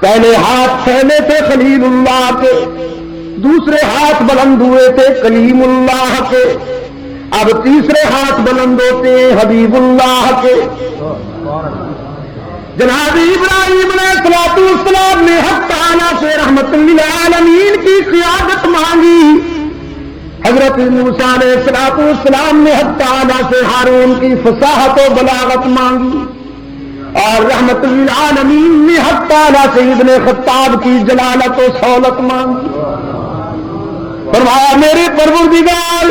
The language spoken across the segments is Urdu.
پہلے ہاتھ پھیلے تھے خلیل اللہ کے، دوسرے ہاتھ بلند ہوئے تھے کلیم اللہ کے، اب تیسرے ہاتھ بلند ہوتے ہیں حبیب اللہ کے۔ جناب ابراہیم علیہ السلام نے حق تعالیٰ سے رحمت للعالمین کی قیادت مانگی، حضرت موسیٰ علیہ السلام نے حق تعالیٰ سے ہارون کی فصاحت و بلاغت مانگی، اور رحمت للعالمین نے حق تعالیٰ سے ابن خطاب کی جلالت و سہولت مانگی۔ فرمایا میرے پروردگار،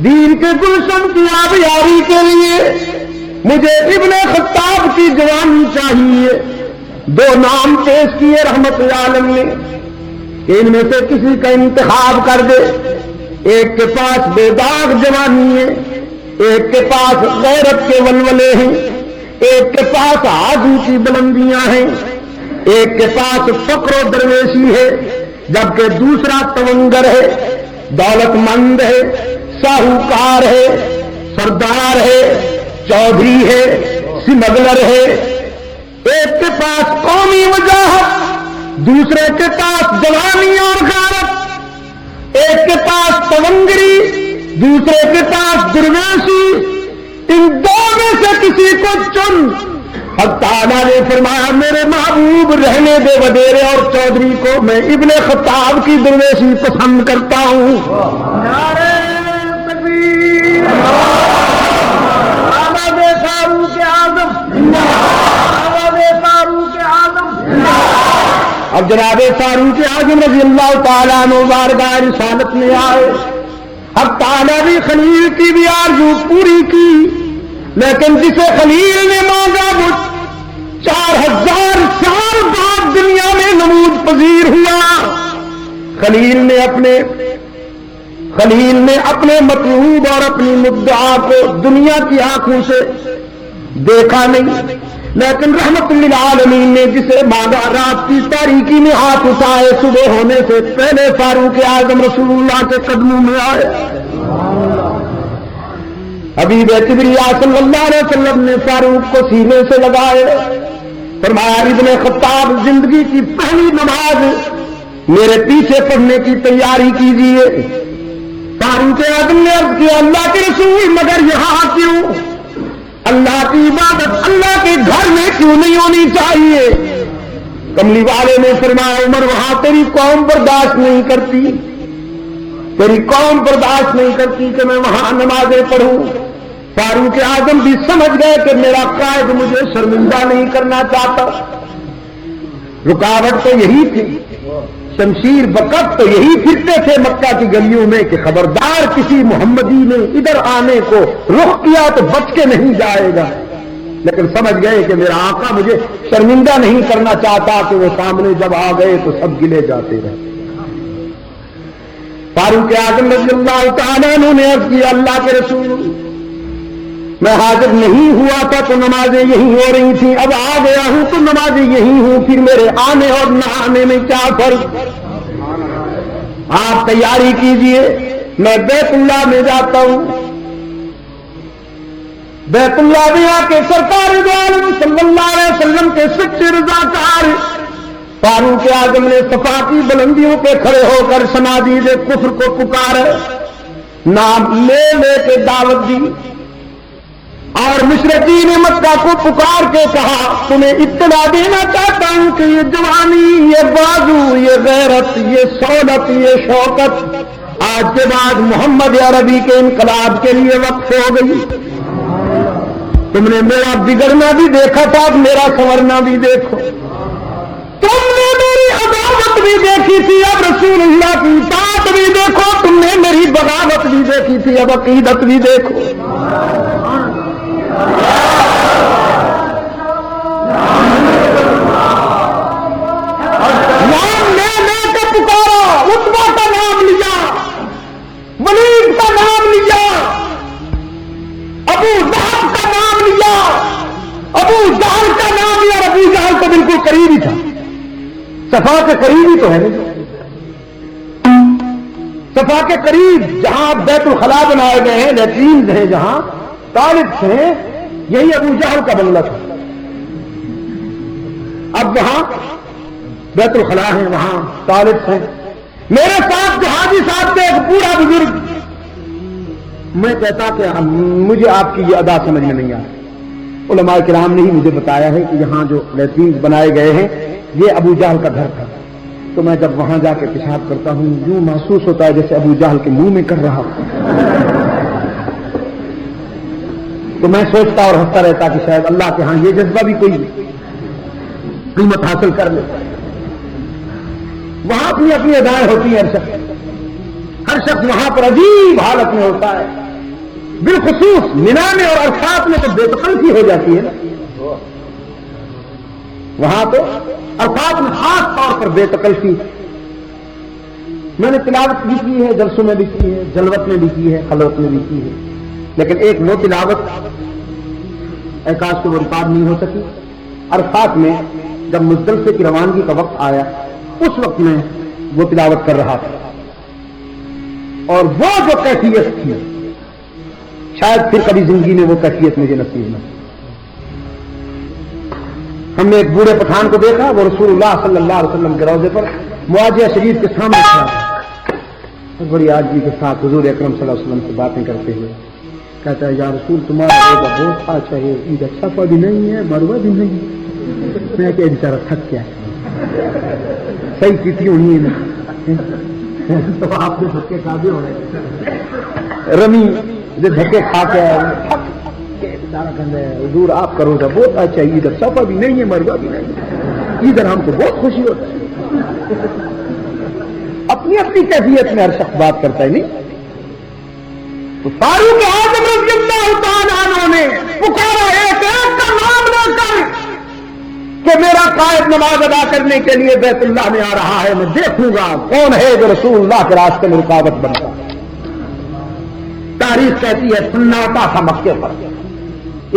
دین کے گلشن کی آبیاری کے لیے مجھے ابن خطاب کی جوانی چاہیے۔ دو نام پیش کیے رحمت عالم نے، ان میں سے کسی کا انتخاب کر دے۔ ایک کے پاس بے داغ جوانی ہے، ایک کے پاس غیرت کے ولولے ہیں، ایک کے پاس آگو کی بلندیاں ہیں، ایک کے پاس فقر و درویشی ہے، جبکہ دوسرا تونگر ہے، دولت مند ہے، ساہوکار ہے، سردار ہے، چودھری ہے، سمگلر ہے۔ ایک کے پاس قومی وجاہت، دوسرے کے پاس جوانی اور غیرت، ایک کے پاس تونگری، دوسرے کے پاس درویشی۔ ان دو میں سے کسی کو چن۔ حق تعالیٰ نے فرمایا میرے محبوب رہنے دے وڈیرے اور چودھری کو، میں ابن خطاب کی درویشی پسند کرتا ہوں۔ نعرہ تکبیر، آباد فاروق اعظم، آباد فاروق اعظم۔ اب جناب فاروق اعظم رضی اللہ تعالیٰ عنہ بارگاہ رسالت میں آئے۔ حق تعالیٰ بھی خلیل کی بھی آرزو پوری کی، لیکن جسے خلیل نے مانگا وہ 4000 سال بعد دنیا میں نمود پذیر ہوا۔ خلیل نے اپنے مطلوب اور اپنی مدعا کو دنیا کی آنکھوں سے دیکھا نہیں، لیکن رحمت للعالمین نے جسے مانگا رات کی تاریکی میں ہاتھ اٹھائے، صبح ہونے سے پہلے فاروق اعظم رسول اللہ کے قدموں میں آئے۔ حبیب کبریا صلی اللہ علیہ وسلم نے فاروق کو سینے سے لگائے، فرمایا ابن خطاب زندگی کی پہلی نماز میرے پیچھے پڑھنے کی تیاری کیجیے۔ فاروق اعظم نے عرض کیا اللہ کے رسول مگر یہاں کیوں؟ اللہ کی عبادت اللہ کے گھر میں کیوں نہیں ہونی چاہیے؟ کملی والے نے فرمایا عمر وہاں تیری قوم برداشت نہیں کرتی، تیری قوم برداشت نہیں کرتی کہ میں وہاں نمازیں پڑھوں۔ فاروق اعظم بھی سمجھ گئے کہ میرا قائد مجھے شرمندہ نہیں کرنا چاہتا۔ رکاوٹ تو یہی تھی، شمشیر بکت تو یہی پھرتے تھے مکہ کی گلیوں میں کہ خبردار کسی محمدی نے ادھر آنے کو رخ کیا تو بچ کے نہیں جائے گا، لیکن سمجھ گئے کہ میرا آقا مجھے شرمندہ نہیں کرنا چاہتا کہ وہ سامنے جب آ گئے تو سب گلے جاتے رہے۔ فاروق اعظم رضی اللہ تعالیٰ عنہ نے عرض کیا اللہ کے رسول میں حاضر نہیں ہوا تھا تو نمازیں یہی ہو رہی تھیں، اب آ گیا ہوں تو نمازیں یہی ہوں، پھر میرے آنے اور نہ آنے میں کیا فرق؟ آپ تیاری کیجئے، میں بیت اللہ میں جاتا ہوں۔ بیت اللہ میں آ کے سرکار دو عالم صلی اللہ علیہ وسلم کے سچے رضاکار فاروق اعظم نے صفا کی بلندیوں پہ کھڑے ہو کر صنادید کفر کو پکارا، نام لے لے کے دعوت دی، اور مشرکین مکہ کو پکار کے کہا تمہیں اطلاع دینا چاہتا ہوں کہ یہ جوانی، یہ بازو، یہ غیرت، یہ سہولت، یہ شوکت آج کے بعد محمد عربی کے انقلاب کے لیے وقف ہو گئی۔ تم نے میرا بگڑنا بھی دیکھا تھا، اب میرا سنورنا بھی دیکھو۔ تم نے میری عداوت بھی دیکھی تھی، اب رسول اللہ کی اطاعت بھی دیکھو۔ تم نے میری بغاوت بھی دیکھی تھی، اب عقیدت بھی دیکھو۔ نام لے کے پکارا، عتبہ کا نام لیا، ولید کا نام لیا، ابو جہل کا نام لیا، ابو جہل کا نام لیا۔ ابو جہل تو بالکل قریب ہی تھا، صفا کے قریب ہی تو ہے، صفا کے قریب جہاں بیت الخلا بنائے گئے ہیں، لیٹرین ہیں، جہاں ٹوائلٹس ہیں، یہی ابو جہل کا بنگلہ تھا۔ اب وہاں بیت الخلا ہے، وہاں ٹوائلٹس ہیں. میرے ساتھ جو حاجی صاحب تھے ایک بوڑھا بزرگ، میں کہتا کہ مجھے آپ کی یہ ادا سمجھ میں نہیں آتی. علماء کرام نے ہی مجھے بتایا ہے کہ یہاں جو لیٹرین بنائے گئے ہیں یہ ابو جہل کا گھر تھا. تو میں جب وہاں جا کے پیشاب کرتا ہوں یوں محسوس ہوتا ہے جیسے ابو جہل کے منہ میں کر رہا ہوں. تو میں سوچتا اور ہنستا رہتا کہ شاید اللہ کے ہاں یہ جذبہ بھی کوئی قیمت حاصل کر لے. وہاں اپنی اپنی ادائیں ہوتی ہیں. ہر شخص وہاں پر عجیب حالت میں ہوتا ہے. بالخصوص مینا میں اور عرفات میں تو بے تکلفی ہو جاتی ہے نا. وہاں تو عرفات میں خاص طور پر بے تکلفی. میں نے تلاوت بھی کی ہے، جلسوں میں بھی کی ہے، جلوت میں بھی کی ہے، خلوت میں بھی کی ہے، لیکن ایک وہ تلاوت احکاش کو ریکارڈ نہیں ہو سکی. عرفات میں جب مزدلفے کی روانگی کا وقت آیا اس وقت میں وہ تلاوت کر رہا تھا، اور وہ جو کیفیت تھی شاید پھر کبھی زندگی میں وہ کیفیت مجھے نصیب نہ. ہم نے ایک بوڑھے پٹھان کو دیکھا، وہ رسول اللہ صلی اللہ علیہ وسلم کے روضے پر معاجیہ شریف کے سامنے کھڑا تھا، بڑی عاجزی کے ساتھ حضور اکرم صلی اللہ علیہ وسلم سے باتیں کرتے ہوئے کہتا ہے یا رسول تمہارا روزہ بہت اچھا ہے، عید صفا بھی نہیں ہے، مروہ بھی نہیں. میں کہ بیچارہ تھک کیا صحیح کیتی ہونی ہے تو آپ نے دھکے کھا بھی ہونے رمی جو دھکے کھا کے حضور آپ کا روزہ بہت اچھا ہے، ادھر صفا بھی نہیں ہے، مروہ بھی نہیں ہے، ادھر ہم کو بہت خوشی ہوتا ہے. اپنی اپنی کیفیت میں ہر شخص بات کرتا ہے. نہیں تو فاروق اعظم رضی اللہ تعالیٰ عنہ نے پکارا ایک ایک کا نام لے کر کہ میرا قائد نماز ادا کرنے کے لیے بیت اللہ میں آ رہا ہے، میں دیکھوں گا کون ہے جو رسول اللہ کے راستے میں رکاوٹ بنتا. تاریخ کہتی ہے سناٹا تھا مکے پر.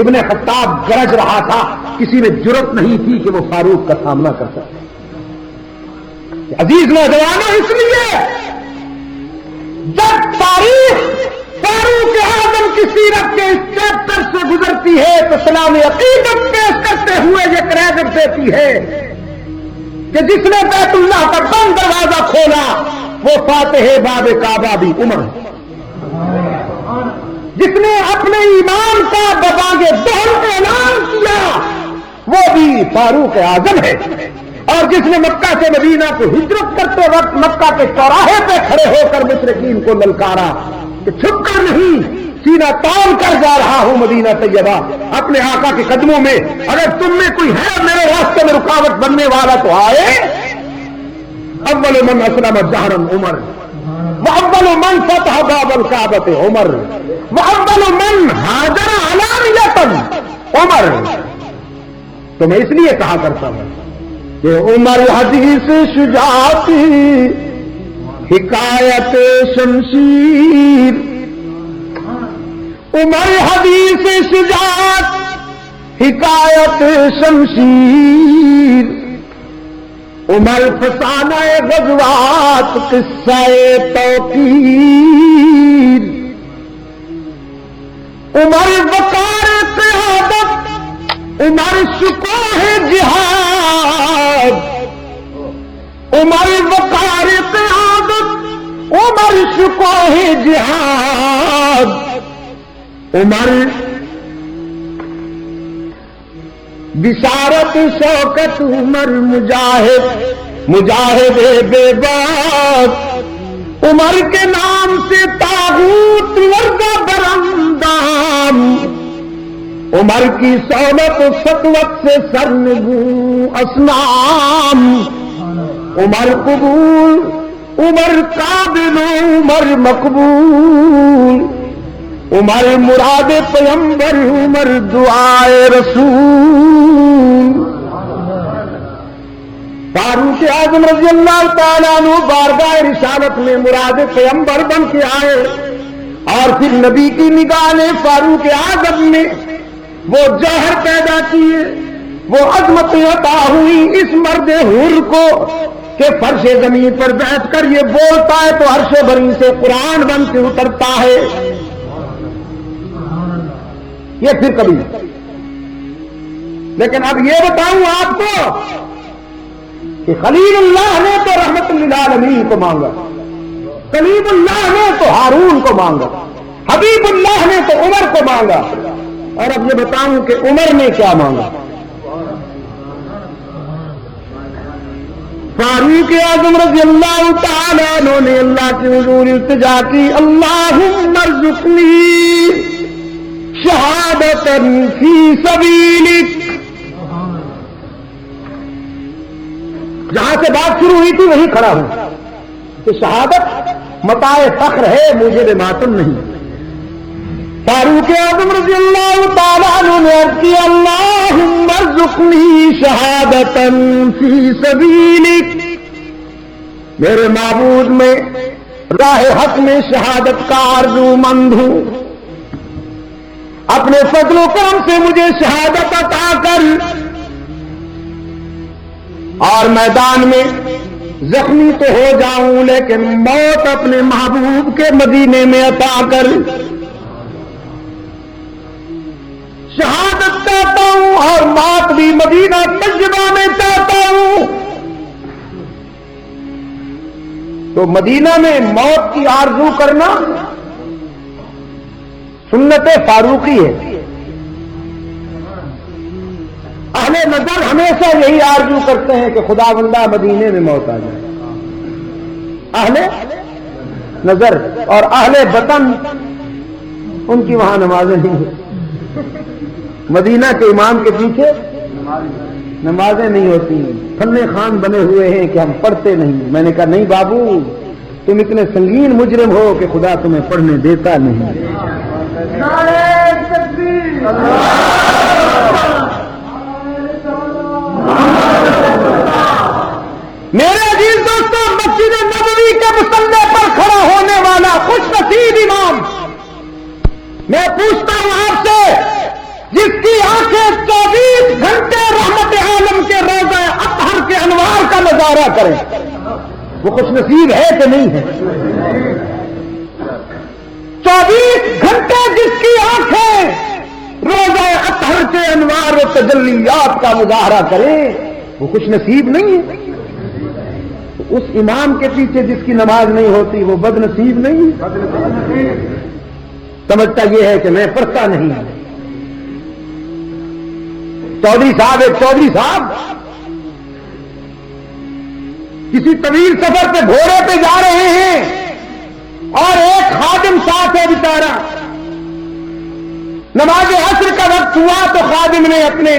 ابن خطاب گرج رہا تھا، کسی میں جرت نہیں تھی کہ وہ فاروق کا سامنا کر سکے. عزیز نوجوانوں، اس لیے جب تاریخ فاروق اعظم کی سیرت کے اس چیپٹر سے گزرتی ہے تو سلام عقیدت پیش کرتے ہوئے یہ کریڈٹ دیتی ہے کہ جس نے بیت اللہ کا بند دروازہ کھولا وہ فاتح باب کعبہ بھی عمر، جس نے اپنے ایمان کا ببانگے دہن اعلان کیا وہ بھی فاروق اعظم ہے، اور جس نے مکہ سے مدینہ کو ہجرت کرتے وقت مکہ کے چوراہے پہ کھڑے ہو کر مشرکین کو للکارا کہ چھپ کر نہیں، سینہ تان کر جا رہا ہوں مدینہ طیبہ اپنے آقا کے قدموں میں، اگر تم میں کوئی ہے میرے راستے میں رکاوٹ بننے والا تو آئے. اول من اسلم جہرا عمر، واول من فتح باب الکعبۃ عمر، واول من ہاجر علانیۃ عمر. تو میں اس لیے کہا کرتا ہوں کہ عمر حدیث شجاعتی حکایت شمشیر، عمر حدیث شجاعت حکایت شمشیر، عمر فسانہ غزوات قصہ توقیر، عمر وقار قیادت، عمر شکوہ جہاد، عمر وقار قیادت، عمر شکوہ جہاد، عمر بشارت شوکت، عمر مجاہد مجاہد بے باک، عمر کے نام سے طاغوت ورگا برندام، عمر کی سہولت سطوت سے سرنگوں اصنام، عمر قبول عمر قابل عمر مقبول، عمر مراد پیمبر عمر دعائے رسول. فاروق اعظم رضی اللہ تعالیٰ عنہ بارگاہ رسالت میں مراد پیمبر بن کے آئے، اور پھر نبی کی نگاہ نے فاروق اعظم میں وہ جوہر پیدا کیے، وہ عظمت عطا ہوئی اس مرد حر کو کہ فرش زمین پر بیٹھ کر یہ بولتا ہے تو عرش بری سے قرآن بن کے اترتا ہے. یہ پھر کبھی. لیکن اب یہ بتاؤں آپ کو کہ خلیل اللہ نے تو رحمت للعالمین کو مانگا، کلیم اللہ نے تو ہارون کو مانگا، حبیب اللہ نے تو عمر کو مانگا، اور اب یہ بتاؤں کہ عمر نے کیا مانگا؟ فاروق اعظم رضی اللہ تعالیٰ عنہ نے اللہ کے حضور التجا کی، اللہم ارزقنی شہادتا فی سبیلک۔ جہاں سے بات شروع ہوئی تھی وہیں کھڑا ہوں کہ شہادت متاع فخر ہے، مجھے ماتم نہیں۔ فاروق اعظم رضی اللہ تعالیٰ عنہ نے عرض کیا، اللہم ارزقنی شہادتا فی سبیلک، میرے معبود میں راہ حق میں شہادت کا آرزو مند ہوں، اپنے فضل و کرم سے مجھے شہادت عطا کر، اور میدان میں زخمی تو ہو جاؤں لیکن موت اپنے محبوب کے مدینے میں عطا کر، شہادت چاہتا ہوں اور موت بھی مدینہ طیبہ میں چاہتا ہوں۔ تو مدینہ میں موت کی آرزو کرنا سنت فاروقی ہے۔ اہل نظر ہمیشہ یہی آرزو کرتے ہیں کہ خدا بندہ مدینے میں موت آ جائے، اہل نظر، اور اہل وطن ان کی وہاں نمازیں نہیں ہوتی، مدینہ کے امام کے پیچھے نمازیں نہیں ہوتی، فنے خان بنے ہوئے ہیں کہ ہم پڑھتے نہیں۔ میں نے کہا نہیں بابو، تم اتنے سنگین مجرم ہو کہ خدا تمہیں پڑھنے دیتا نہیں۔ میرے عزیز دوستوں، مسجد نبوی کے مصلی پر کھڑا ہونے والا خوش نصیب امام، میں پوچھتا ہوں آپ سے، جس کی آنکھیں 24 گھنٹے رحمت عالم کے روضہ اطہر کے انوار کا نظارہ کریں، وہ خوش نصیب ہے کہ نہیں ہے؟ 24 گھنٹے جس کی آنکھیں روضہ اطہر کے انوار و تجلیات کا مظاہرہ کریں، وہ خوش نصیب نہیں ہے؟ اس امام کے پیچھے جس کی نماز نہیں ہوتی وہ بد نصیب نہیں ہے؟ سمجھتا یہ ہے کہ میں پڑھتا نہیں۔ چودھری صاحب، ایک چودھری صاحب کسی طویل سفر پہ گھوڑے پہ جا رہے ہیں اور ایک خادم ساتھ ہے بیچارہ، نماز عصر کا وقت ہوا تو خادم نے اپنے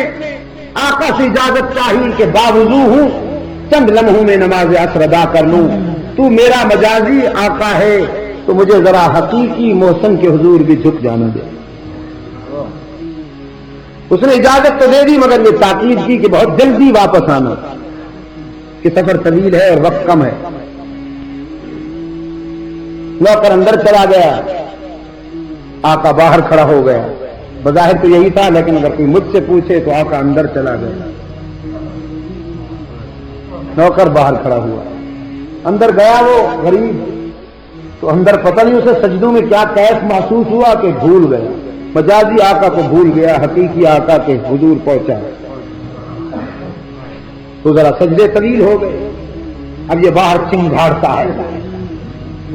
آقا سے اجازت چاہی کہ باوضو ہوں، چند لمحوں میں نماز عصر ادا کر لوں، تو میرا مجازی آقا ہے تو مجھے ذرا حقیقی محسن کے حضور بھی جھک جانا دے۔ اس نے اجازت تو دے دی مگر یہ تاکید کی کہ بہت جلدی واپس آنا، کہ سفر طویل ہے اور وقت کم ہے۔ نوکر اندر چلا گیا، آقا باہر کھڑا ہو گیا، بظاہر تو یہی تھا لیکن اگر کوئی مجھ سے پوچھے تو آقا اندر چلا گیا، نوکر باہر کھڑا ہوا، اندر گیا وہ غریب، تو اندر پتہ نہیں اسے سجدوں میں کیا کیف محسوس ہوا کہ بھول گیا، مجازی آقا کو بھول گیا، حقیقی آقا کے حضور پہنچا تو ذرا سجدے طویل ہو گئے۔ اب یہ باہر چنگھاڑتا ہے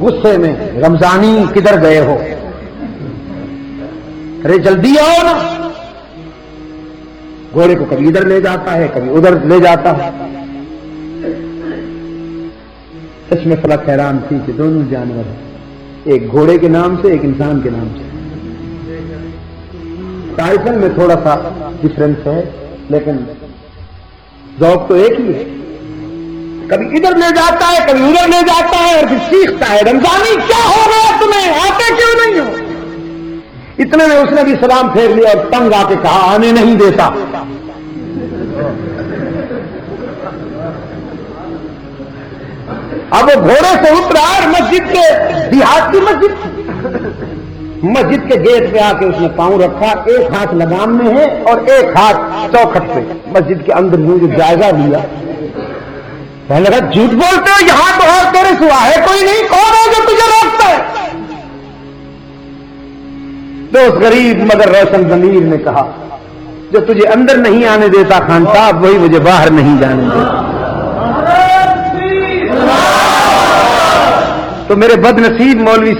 غصے میں، رمضانی کدھر گئے ہو، ارے جلدی آؤ نا۔ گھوڑے کو کبھی ادھر لے جاتا ہے کبھی ادھر لے جاتا ہے۔ سچ میں فلک حیران تھی کہ دونوں جانور ہیں، ایک گھوڑے کے نام سے ایک انسان کے نام سے، ٹائٹل میں تھوڑا سا ڈفرنس ہے لیکن ذوق تو ایک ہی ہے۔ کبھی ادھر لے جاتا ہے کبھی ادھر لے جاتا ہے اور پھر سیکھتا ہے، رمضانی کیا ہو گیا تمہیں، آتے کیوں نہیں ہو؟ اتنے میں اس نے بھی سلام پھیر لیا اور تنگ آ کے کہا آنے نہیں دیتا۔ اب وہ گھوڑے سے اترا اور مسجد کے دیہات کی مسجد کے گیٹ پہ آ کے اس نے پاؤں رکھا، ایک ہاتھ لگام میں ہے اور ایک ہاتھ چوکھٹ پہ، مسجد کے اندر جو جائزہ لیا۔ کہنے لگا جھوٹ بولتے ہو، یہاں تو اور تیرے سوا ہے کوئی نہیں، کون ہے جو تجھے روکتا ہے؟ تو اس غریب مگر روشن ضمیر نے کہا جو تجھے اندر نہیں آنے دیتا خان صاحب وہی مجھے باہر نہیں جانے دیتا۔ تو میرے بدنصیب مولوی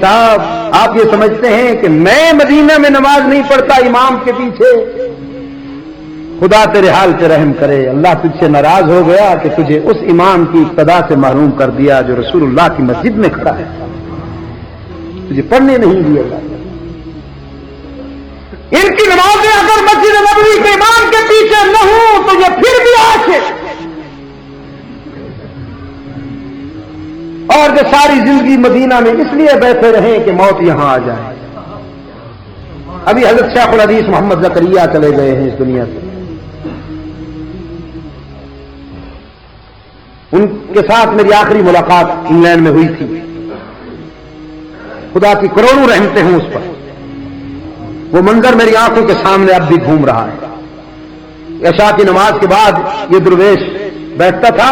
صاحب آپ یہ سمجھتے ہیں کہ میں مدینہ میں نماز نہیں پڑھتا امام کے پیچھے؟ خدا تیرے حال پہ رحم کرے، اللہ تجھ سے ناراض ہو گیا کہ تجھے اس امام کی اقتدا سے محروم کر دیا جو رسول اللہ کی مسجد میں کھڑا ہے، تجھے پڑھنے نہیں دیا اللہ۔ ان کی نمازیں اگر مسجد نبوی کے امام کے پیچھے نہ ہوں تو یہ پھر بھی عاشق، اور جو ساری زندگی مدینہ میں اس لیے بیٹھے رہیں کہ موت یہاں آ جائے۔ ابھی حضرت شیخ الحدیث محمد زکریا چلے گئے ہیں اس دنیا سے، ان کے ساتھ میری آخری ملاقات انگلینڈ میں ہوئی تھی، خدا کی کروڑوں رحمتیں ہوں اس پر۔ وہ منظر میری آنکھوں کے سامنے اب بھی گھوم رہا ہے۔ عشاء کی نماز کے بعد یہ درویش بیٹھتا تھا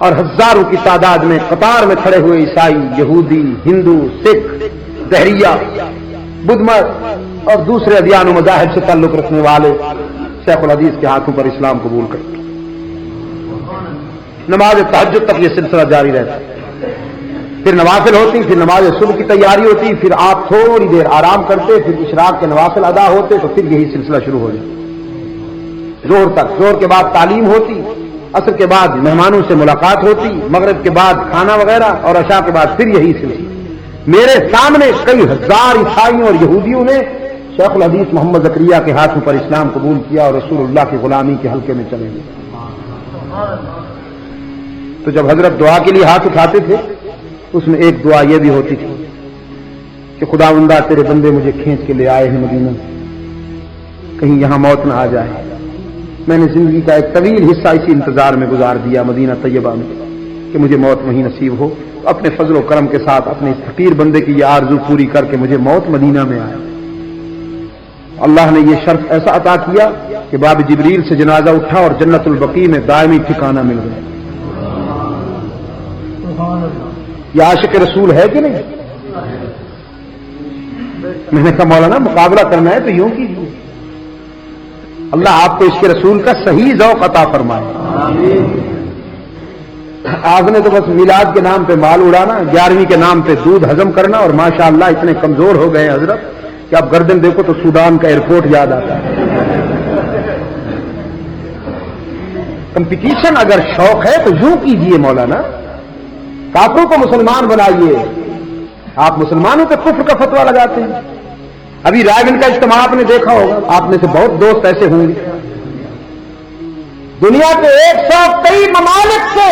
اور ہزاروں کی تعداد میں قطار میں کھڑے ہوئے عیسائی، یہودی، ہندو، سکھ، دہریہ، بدھ مت اور دوسرے ادیان و مذاہب سے تعلق رکھنے والے شیخ الحدیث کے ہاتھوں پر اسلام قبول کرتے۔ نماز تہجد تک یہ سلسلہ جاری رہتا، پھر نوافل ہوتی، پھر نماز صبح کی تیاری ہوتی، پھر آپ تھوڑی دیر آرام کرتے، پھر اشراق کے نوافل ادا ہوتے، تو پھر یہی سلسلہ شروع ہو جاتا زور تک۔ زور کے بعد تعلیم ہوتی، عصر کے بعد مہمانوں سے ملاقات ہوتی، مغرب کے بعد کھانا وغیرہ، اور عشاء کے بعد پھر یہی سلسلہ۔ میرے سامنے کئی ہزار عیسائیوں اور یہودیوں نے شیخ الحدیث محمد زکریا کے ہاتھوں پر اسلام قبول کیا اور رسول اللہ کی غلامی کے حلقے میں چلے گئے۔ تو جب حضرت دعا کے لیے ہاتھ اٹھاتے تھے اس میں ایک دعا یہ بھی ہوتی تھی کہ خداوندہ تیرے بندے مجھے کھینچ کے لے آئے ہیں مدینہ، کہیں یہاں موت نہ آ جائے۔ میں نے زندگی کا ایک طویل حصہ اسی انتظار میں گزار دیا مدینہ طیبہ میں کہ مجھے موت وہیں نصیب ہو، اپنے فضل و کرم کے ساتھ اپنے اس فقیر بندے کی یہ آرزو پوری کر کے مجھے موت مدینہ میں آئے۔ اللہ نے یہ شرف ایسا عطا کیا کہ باب جبریل سے جنازہ اٹھا اور جنت البقیع میں دائمی ٹھکانہ مل گیا۔ یہ عاشق رسول ہے کہ نہیں؟ میں نے کہا مولانا مقابلہ کرنا ہے تو یوں کیجیے، اللہ آپ کو اس کے رسول کا صحیح ذوق عطا فرمائے۔ آپ نے تو بس میلاد کے نام پہ مال اڑانا، 11ویں کے نام پہ دودھ ہضم کرنا، اور ماشاءاللہ اتنے کمزور ہو گئے حضرت کہ اب گردن دیکھو تو سودان کا ایئرپورٹ یاد آتا ہے۔ کمپٹیشن اگر شوق ہے تو یوں کیجیے مولانا، کافروں کو مسلمان بنائیے۔ آپ مسلمانوں کے کفر کا فتویٰ لگاتے ہیں۔ ابھی رائے گنج کا اجتماع آپ نے دیکھا ہوگا، آپ میں سے بہت دوست ایسے ہوں گے، دنیا کے 123 ممالک سے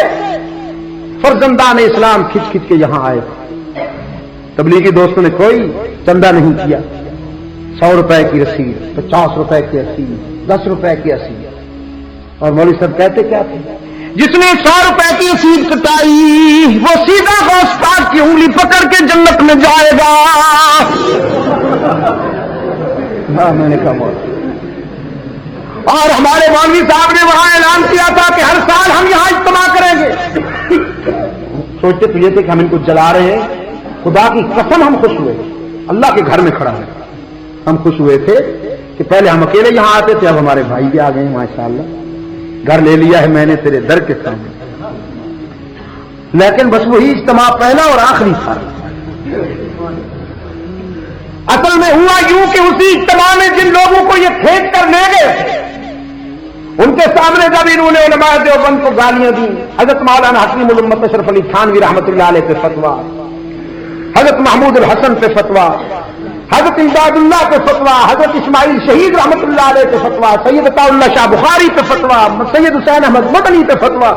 فرزندان اسلام کھچ کھچ کے یہاں آئے۔ تبلیغی دوستوں نے کوئی چندہ نہیں کیا، 100 روپے کی رسید، 50 روپے کی رسید، 10 روپے کی رسید، اور مولوی صاحب کہتے کیا تھے؟ جس نے 100 روپے کی رسید کٹائی وہ سیدھا غوث پاک کی انگلی پکڑ کے جنت میں جائے گا۔ میں نے کہا اور ہمارے مولوی صاحب نے وہاں اعلان کیا تھا کہ ہر سال ہم یہاں اجتماع کریں گے۔ سوچتے تو یہ تھے کہ ہم ان کو جلا رہے ہیں، خدا کی قسم ہم خوش ہوئے، اللہ کے گھر میں کھڑا ہے ہم خوش ہوئے تھے کہ پہلے ہم اکیلے یہاں آتے تھے، اب ہمارے بھائی بھی آ گئے ہیں، ماشاءاللہ گھر لے لیا ہے میں نے تیرے در کے سامنے۔ لیکن بس وہی اجتماع پہلا اور آخری تھا۔ اصل میں ہوا یوں کہ اسی اجتماع میں جن لوگوں کو یہ کھینچ کر لے گئے ان کے سامنے جب انہوں نے علماء دیوبند کو گالیاں دی، حضرت مولانا حکیم الامت اشرف علی تھانوی رحمۃ اللہ علیہ پہ فتویٰ، حضرت محمود الحسن پہ فتویٰ، حضرت امداد اللہ پہ فتویٰ، حضرت اسماعیل شہید رحمۃ اللہ علیہ پہ فتویٰ، سید عطا اللہ شاہ بخاری پہ فتویٰ، سید حسین احمد مدنی پہ فتویٰ،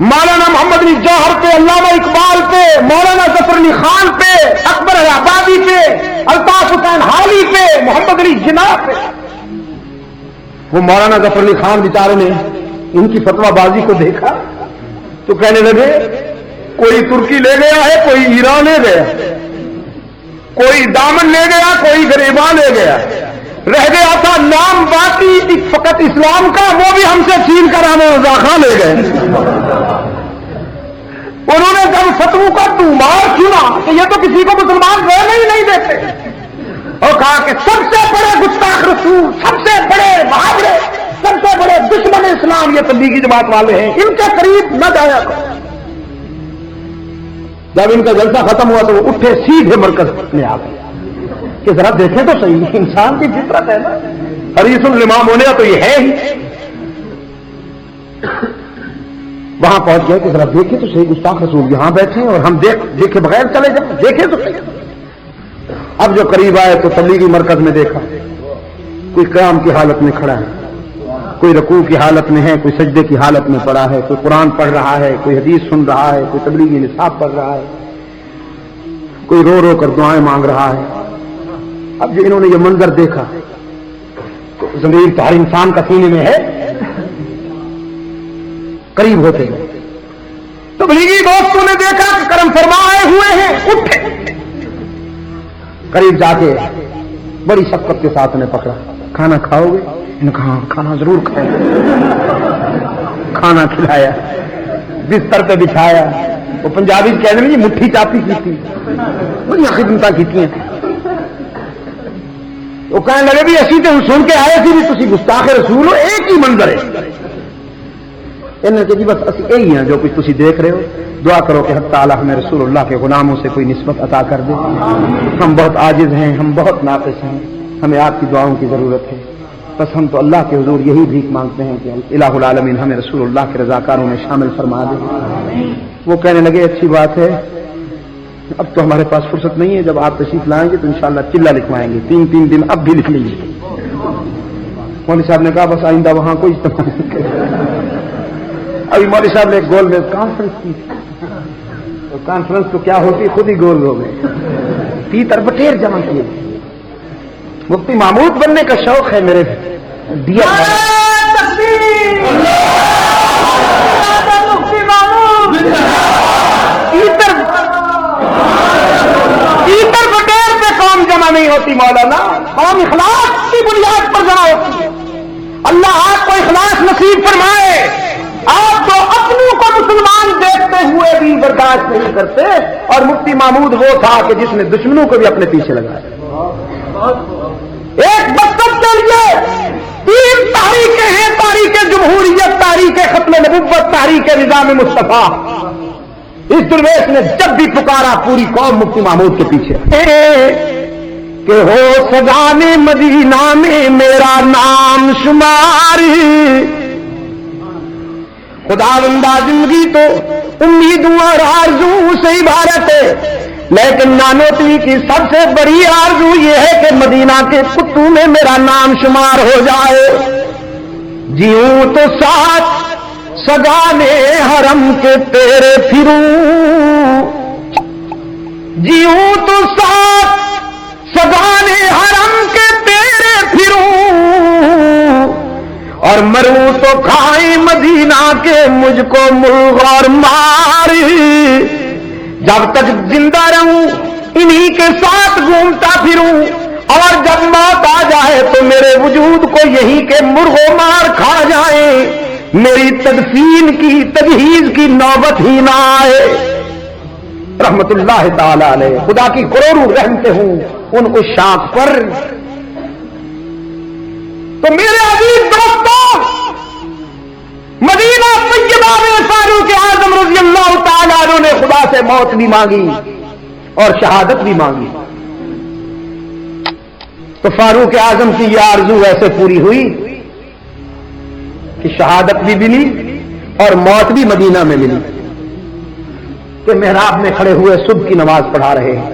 مولانا محمد علی جوہر پہ، علامہ اقبال پہ، مولانا ظفر علی خان پہ، اکبر آبادی پہ، الطاف حسین حالی پہ، محمد علی جناح پہ۔ وہ مولانا ظفر علی خان بیچارے نے ان کی فتویٰ بازی کو دیکھا تو کہنے لگے کوئی ترکی لے گیا ہے، کوئی ایران لے گیا، کوئی دامن لے گیا، کوئی گریباں لے گیا، رہ گیا تھا نام باقی فقط اسلام کا، وہ بھی ہم سے چھین کر ہمیں رضاخان لے گئے۔ انہوں نے جب فتووں کا ٹومار سنا کہ یہ تو کسی کو مسلمان رہنے ہی نہیں دیتے، اور کہا کہ سب سے بڑے گستاخ رسول، سب سے بڑے محاورے، سب سے بڑے دشمن اسلام یہ تبلیغی جماعت والے ہیں، ان کے قریب نہ جایا کرو۔ جب ان کا جلسہ ختم ہوا تو وہ اٹھے سیدھے مرکز میں آ گئے کہ ذرا دیکھیں تو صحیح، انسان کی فطرت ہے نا، حریص الامام ہونے کا تو یہ ہے ہی۔ وہاں پہنچ گئے کہ ذرا دیکھیں تو صحیح، گستاخ رسول یہاں بیٹھے اور ہم دیکھے بغیر چلے جائیں، دیکھیں تو صحیح۔ اب جو قریب آئے تو تبلیغی مرکز میں دیکھا کوئی قیام کی حالت میں کھڑا ہے، کوئی رکوع کی حالت میں ہے، کوئی سجدے کی حالت میں پڑا ہے، کوئی قرآن پڑھ رہا ہے، کوئی حدیث سن رہا ہے، کوئی تبلیغی نصاب پڑھ رہا ہے، کوئی رو رو کر دعائیں مانگ رہا ہے۔ اب جو انہوں نے یہ منظر دیکھا تو ضمیر تو ہر انسان کا سینے میں ہے، قریب ہوتے گئے۔ تبلیغی دوستوں نے دیکھا کہ کرم فرما آئے ہوئے ہیں، اٹھے، قریب جا کے بڑی شفقت کے ساتھ انہیں پکڑا، کھانا کھاؤ گے؟ انہوں نے کہا کھانا ضرور کھائیں۔ کھانا کھلایا، بستر پہ بٹھایا، وہ پنجابی کہنے میں مٹھی چاپی کی تھی، بڑی خدمتاں کی تھی۔ وہ کہنے لگے بھی اسی تو سن کے آئے تھی بھی تسی گستاخ رسول ہو، ایک ہی منظر ہے۔ انہوں نے کہا جی بس اسی یہی ہیں جو کچھ تسی دیکھ رہے ہو، دعا کرو کہ حق تعالیٰ ہمیں رسول اللہ کے غلاموں سے کوئی نسبت عطا کر دے۔ ہم بہت عاجز ہیں، ہم بہت ناقص ہیں، ہمیں آپ کی دعاؤں کی ضرورت ہے، بس ہم تو اللہ کے حضور یہی بھیک مانگتے ہیں کہ الہ العالمین ہمیں رسول اللہ کے رضاکاروں میں شامل فرما دے۔ وہ کہنے لگے اچھی بات ہے، اب تو ہمارے پاس فرصت نہیں ہے، جب آپ تشریف لائیں گے تو انشاءاللہ چلہ لکھوائیں گے، 3 دن اب بھی لکھ لیجیے۔ مولوی صاحب نے کہا بس آئندہ وہاں کوئی استعمال نہیں کرے۔ ابھی مولوی صاحب نے ایک گول میں کانفرنس کی، تو کانفرنس تو کیا ہوتی خود ہی گول ہو گئے، تیتر بٹیر جمع کیے۔ مفتی محمود بننے کا شوق ہے میرے ڈیئر تیتر بٹیر پہ قوم جمع نہیں ہوتی مولانا، قوم اخلاص کی بنیاد پر جمع ہوتی ہے۔ اللہ آپ کو اخلاص نصیب فرمائے۔ آپ تو اپنوں کو مسلمان دیکھتے ہوئے بھی برداشت نہیں کرتے، اور مفتی محمود وہ تھا کہ جس نے دشمنوں کو بھی اپنے پیچھے لگایا۔ ایک مقصد کے لیے 3 تاریخیں ہیں، تاریخ جمہوریت، تاریخ ختم نبوت، تاریخ نظام مصطفیٰ۔ اس درویش نے جب بھی پکارا پوری قوم مفتی محمود کے پیچھے کہ ہو سجانے مدینہ میں میرا نام شمار، خدا بندہ زندگی تو امیدوں اور آرزوں سے عبارت ہے، لیکن نانوتی کی سب سے بڑی آرزو یہ ہے کہ مدینہ کے کتوں میں میرا نام شمار ہو جائے۔ جیوں تو ساتھ سجانے حرم کے تیرے پھروں، جیوں تو ساتھ سجانے حرم کے تیرے پھروں، اور مروں تو کھائیں مدینہ کے مجھ کو مرغ اور مار، جب تک زندہ رہوں انہی کے ساتھ گھومتا پھروں، اور جب موت آ جائے تو میرے وجود کو یہی کے مرغ و مار کھا جائیں، میری تدفین کی تجہیز کی نوبت ہی نہ آئے۔ رحمت اللہ تعالی علیہ، خدا کی کروڑوں رحمتیں ہوں ان کو شاخ پر۔ تو میرے عزیز دوستوں، مدینہ طیبہ میں فاروق اعظم رضی اللہ تعالیٰ عنہ نے خدا سے موت بھی مانگی اور شہادت بھی مانگی، تو فاروق اعظم کی یہ آرزو ایسے پوری ہوئی کہ شہادت بھی ملی اور موت بھی مدینہ میں ملی، کہ محراب میں کھڑے ہوئے صبح کی نماز پڑھا رہے ہیں،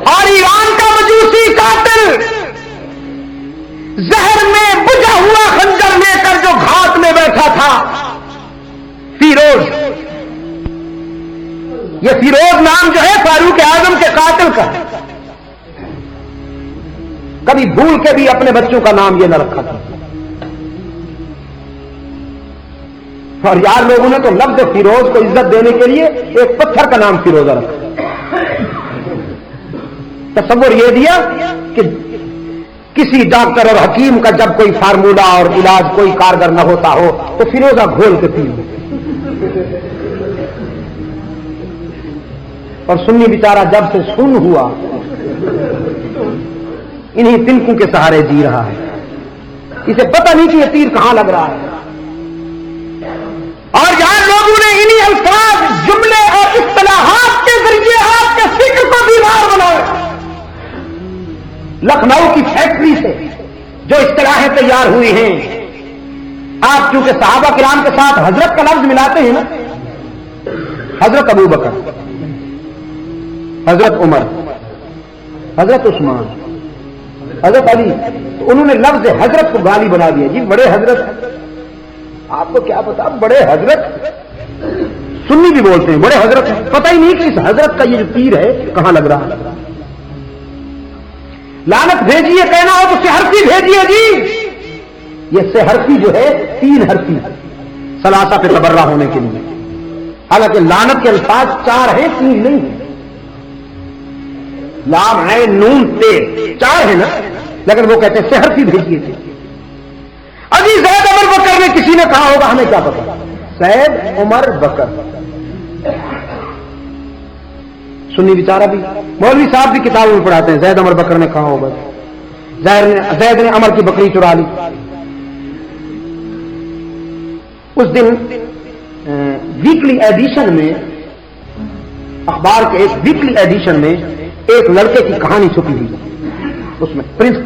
اور ایران کا مجوسی قاتل زہر میں بجھا ہوا خنجر لے کر جو گھاٹ میں بیٹھا تھا، فیروز، یہ فیروز نام جو ہے فاروق اعظم کے قاتل کا، کبھی بھول کے بھی اپنے بچوں کا نام یہ نہ رکھا تھا، اور یار لوگوں نے تو لفظ فیروز کو عزت دینے کے لیے ایک پتھر کا نام فیروزہ رکھا۔ تصور یہ دیا کہ کسی ڈاکٹر اور حکیم کا جب کوئی فارمولہ اور علاج کوئی کارگر نہ ہوتا ہو تو فیروزہ گھول کے پی لو، اور سنی بیچارہ جب سے سن ہوا انہی تنکوں کے سہارے جی رہا ہے۔ اسے پتہ نہیں کہ یہ تیر کہاں لگ رہا ہے. اور یہاں لوگوں نے انہی الفاظ، جملے اور اصطلاحات کے ذریعے آپ کے فکر کو بیمار بنایا. لکھنؤ کی فیکٹری سے جو اصطلاحیں تیار ہوئی ہیں، آپ چونکہ صحابہ کرام کے ساتھ حضرت کا لفظ ملاتے ہیں نا، حضرت ابو بکر، حضرت عمر، حضرت عثمان، حضرت علی، تو انہوں نے لفظ حضرت کو گالی بنا دیا. جی بڑے حضرت، آپ کو کیا پتا بڑے حضرت، سنی بھی بولتے ہیں بڑے حضرت، پتہ ہی نہیں کہ اس حضرت کا یہ جو تیر ہے کہاں لگ رہا ہے. لعنت بھیجیے، کہنا ہو تو سحرفی بھیجیے. جی یہ سحرفی جو ہے 3 حرفی ثلاثہ پہ تبرہ ہونے کے لیے، حالانکہ لعنت کے الفاظ 4 ہیں 3 نہیں ہیں. لام ہے نون تے 4 ہے نا، لیکن وہ کہتے ہیں سحرفی بھیجیے تھے. ابھی زید عمر بکر نے کسی نے کہا ہوگا، ہمیں کیا پتا. زید عمر بکر سنی بیچارہ بھی، مولوی صاحب بھی کتابوں میں پڑھاتے ہیں زید عمر بکر نے کہا ہوگا. زید نے عمر کی بکری چرا لی. اس دن ویکلی ایڈیشن میں، اخبار کے ایک ویکلی ایڈیشن میں ایک لڑکے کی کہانی چھپی ہوئی. اس میں پرنس،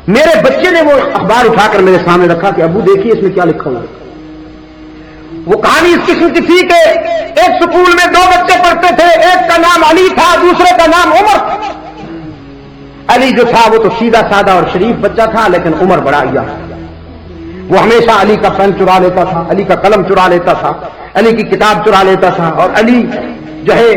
میرے بچے نے وہ اخبار اٹھا کر میرے سامنے رکھا کہ ابو دیکھیے اس میں کیا لکھا ہوا. وہ کہانی اس قسم کی تھی کہ ایک سکول میں 2 بچے پڑھتے تھے، ایک کا نام علی تھا، دوسرے کا نام عمر تھا. علی جو تھا وہ تو سیدھا سادہ اور شریف بچہ تھا، لیکن عمر بڑا عیاش تھا. وہ ہمیشہ علی کا پین چرا لیتا تھا، علی کا قلم چرا لیتا تھا، علی کی کتاب چرا لیتا تھا. اور علی جو ہے